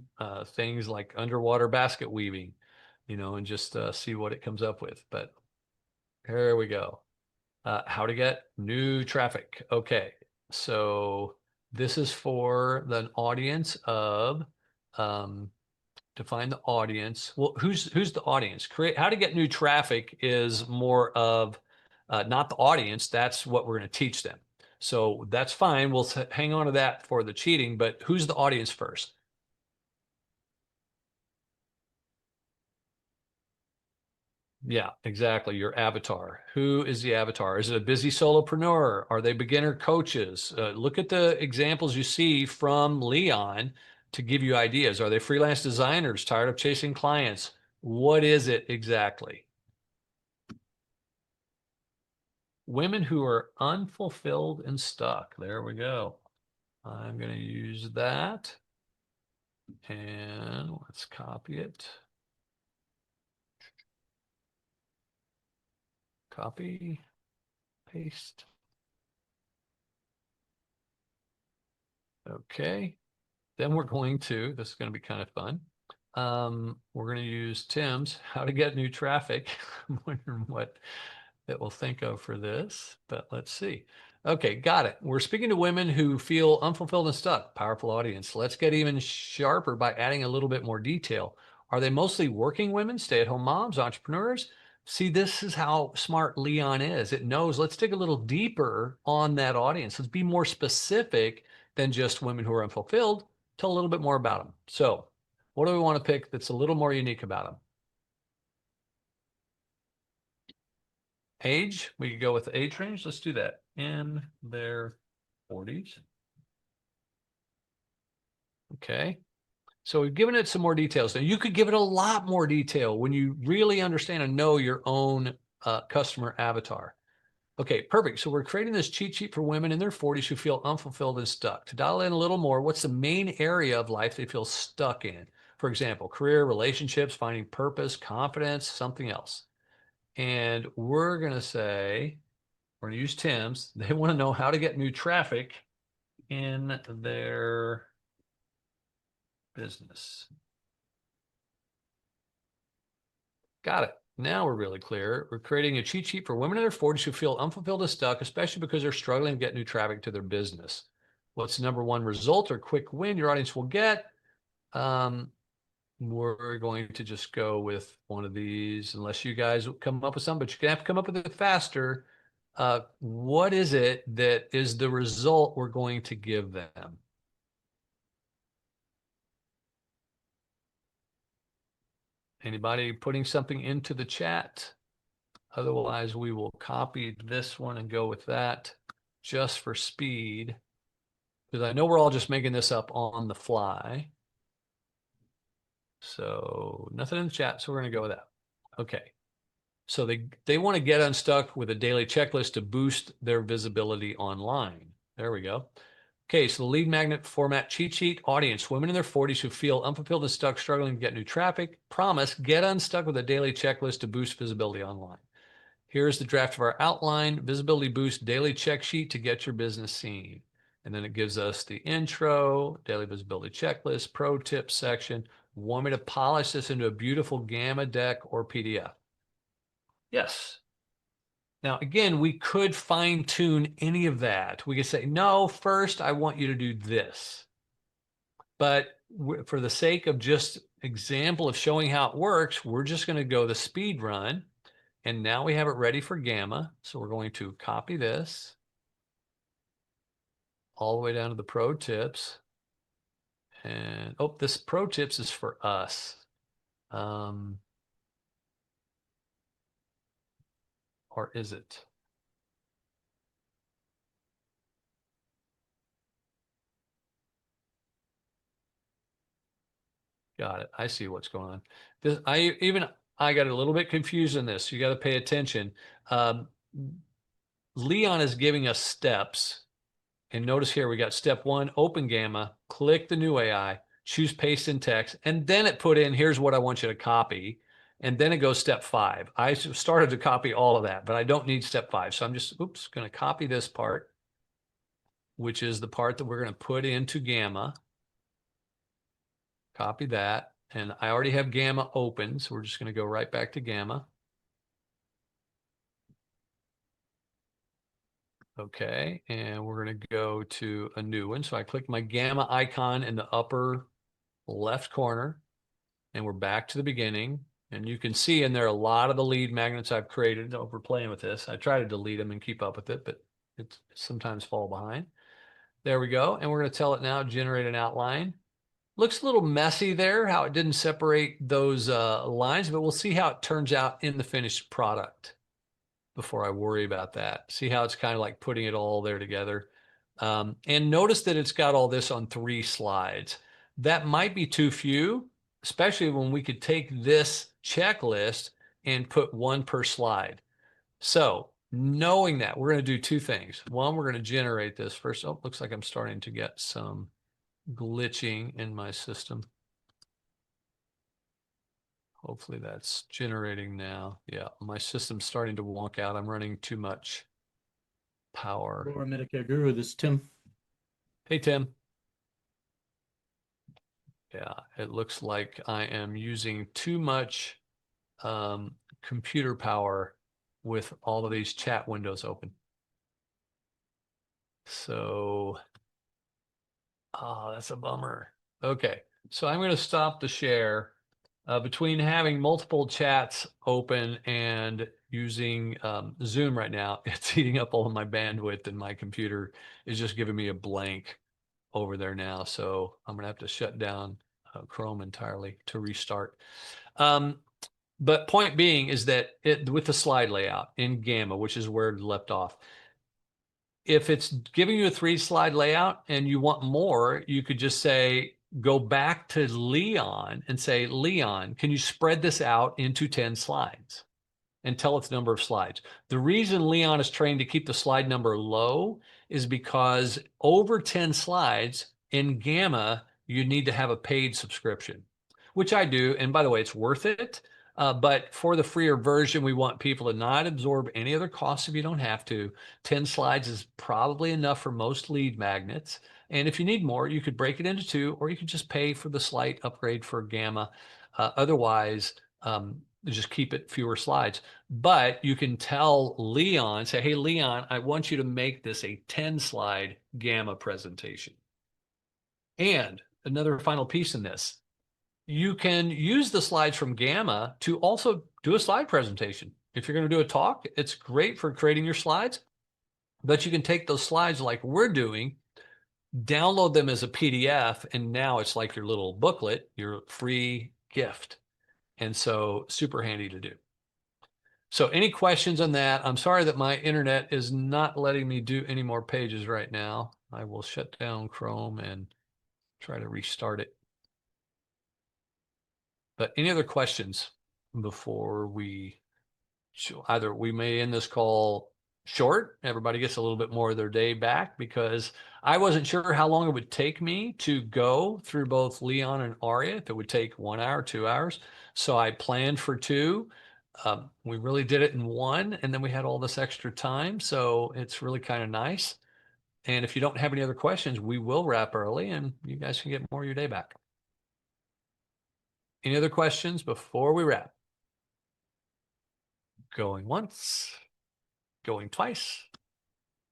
things like underwater basket weaving, you know, and just see what it comes up with. But here we go. How to get new traffic. Okay, so this is for the audience of, define the audience. Well, who's the audience? How to get new traffic is more of not the audience. That's what we're going to teach them. So that's fine. We'll hang on to that for the cheating, but who's the audience first? Yeah, exactly. Your avatar. Who is the avatar? Is it a busy solopreneur? Are they beginner coaches? Look at the examples you see from LeOn to give you ideas. Are they freelance designers tired of chasing clients? What is it exactly? women who are unfulfilled and stuck. There we go. I'm going to use that. And let's copy it. Copy, paste. Okay. Then we're going to, this is going to be kind of fun. We're going to use Tim's how to get new traffic. I'm wondering what it will think of for this, but let's see. Okay, got it. We're speaking to women who feel unfulfilled and stuck. Powerful audience. Let's get even sharper by adding a little bit more detail. Are they mostly working women, stay-at-home moms, entrepreneurs? See, this is how smart LeOn is. It knows, let's dig a little deeper on that audience. Let's be more specific than just women who are unfulfilled. Tell a little bit more about them. So what do we want to pick that's a little more unique about them? Age, we could go with the age range. Let's do that. In their 40s. Okay. So we've given it some more details. Now you could give it a lot more detail when you really understand and know your own customer avatar. Okay, perfect. So we're creating this cheat sheet for women in their 40s who feel unfulfilled and stuck. To dial in a little more, what's the main area of life they feel stuck in? For example, career, relationships, finding purpose, confidence, something else. And we're going to say, we're going to use Tim's. They want to know how to get new traffic in their business. Got it. Now we're really clear. We're creating a cheat sheet for women in their 40s who feel unfulfilled and stuck, especially because they're struggling to get new traffic to their business. What's the number one result or quick win your audience will get? We're going to just go with one of these, unless you guys come up with some, but you're going to have to come up with it faster. What is it that is the result we're going to give them? Anybody putting something into the chat? Otherwise, we will copy this one and go with that just for speed. Because I know we're all just making this up on the fly. So nothing in the chat, so we're going to go with that. Okay. So they want to get unstuck with a daily checklist to boost their visibility online. There we go. Okay, so the lead magnet format cheat sheet audience, women in their 40s who feel unfulfilled and stuck, struggling to get new traffic. Promise, get unstuck with a daily checklist to boost visibility online. Here's the draft of our outline, visibility boost daily check sheet to get your business seen. And then it gives us the intro, daily visibility checklist, pro tips section. Want me to polish this into a beautiful Gamma deck or PDF? Yes. Now, again, we could fine tune any of that. We could say, no, first, I want you to do this. But for the sake of just example of showing how it works, we're just going to go the speed run. And now we have it ready for Gamma. So we're going to copy this all the way down to the pro tips. And, oh, this pro tips is for us. Or is it? Got it. I see what's going on. This, I got a little bit confused in this. You got to pay attention. LeOn is giving us steps. And notice here, we got step 1, open Gamma, click the new AI, choose paste in text, and then it put in, here's what I want you to copy. And then it goes step 5. I started to copy all of that, but I don't need step 5. So I'm just, oops, going to copy this part, which is the part that we're going to put into Gamma. Copy that. And I already have Gamma open, so we're just going to go right back to Gamma. Okay, and we're going to go to a new one. So I click my Gamma icon in the upper left corner, and we're back to the beginning. And you can see in there a lot of the lead magnets I've created over playing with this. I try to delete them and keep up with it, but it sometimes fall behind. There we go. And we're going to tell it now, generate an outline. Looks a little messy there, how it didn't separate those lines, but we'll see how it turns out in the finished product before I worry about that. See how it's kind of like putting it all there together. And notice that it's got all this on 3 slides. That might be too few, especially when we could take this checklist and put 1 per slide. So knowing that, we're going to do two things. One, we're going to generate this first. Oh, looks like I'm starting to get some glitching in my system. Hopefully that's generating now. Yeah, my system's starting to wonk out. I'm running too much power. Laura Medicare Guru, this is Tim. Hey, Tim. Yeah, it looks like I am using too much computer power with all of these chat windows open. So, oh, that's a bummer. Okay, so I'm going to stop the share. Between having multiple chats open and using Zoom right now, it's eating up all of my bandwidth, and my computer is just giving me a blank over there now. So I'm going to have to shut down Chrome entirely to restart. But point being is that with the slide layout in Gamma, which is where it left off, if it's giving you a 3-slide layout and you want more, you could just say, go back to LeOn and say, LeOn, can you spread this out into 10 slides? And tell it the number of slides. The reason LeOn is trained to keep the slide number low is because over 10 slides in Gamma, you need to have a paid subscription, which I do. And by the way, it's worth it. But for the freer version, we want people to not absorb any other costs if you don't have to. 10 slides is probably enough for most lead magnets. And if you need more, you could break it into 2, or you could just pay for the slight upgrade for Gamma. Otherwise, just keep it fewer slides. But you can tell LeOn, say, hey, LeOn, I want you to make this a 10-slide Gamma presentation. And another final piece in this, you can use the slides from Gamma to also do a slide presentation. If you're going to do a talk, it's great for creating your slides, but you can take those slides like we're doing, download them as a PDF, and now it's like your little booklet, your free gift. And so super handy to do. So any questions on that? I'm sorry that my internet is not letting me do any more pages right now. I will shut down Chrome and try to restart it. But any other questions before either we may end this call short, everybody gets a little bit more of their day back, because I wasn't sure how long it would take me to go through both LeOn and ARIA, if it would take 1 hour, 2 hours. So I planned for 2. We really did it in 1, and then we had all this extra time. So it's really kind of nice. And if you don't have any other questions, we will wrap early and you guys can get more of your day back. Any other questions before we wrap? Going once, going twice.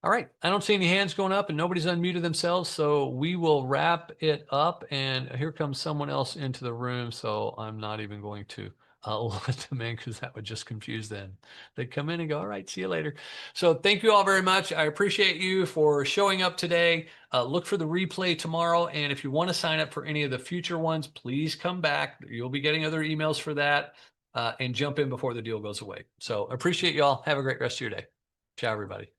All right, I don't see any hands going up and nobody's unmuted themselves, so we will wrap it up. And here comes someone else into the room, so I'm not even going to let them in, because that would just confuse them. They come in and go, all right, see you later. So thank you all very much. I appreciate you for showing up today. Look for the replay tomorrow. And if you want to sign up for any of the future ones, please come back. You'll be getting other emails for that, and jump in before the deal goes away. So appreciate you all. Have a great rest of your day. Ciao, everybody.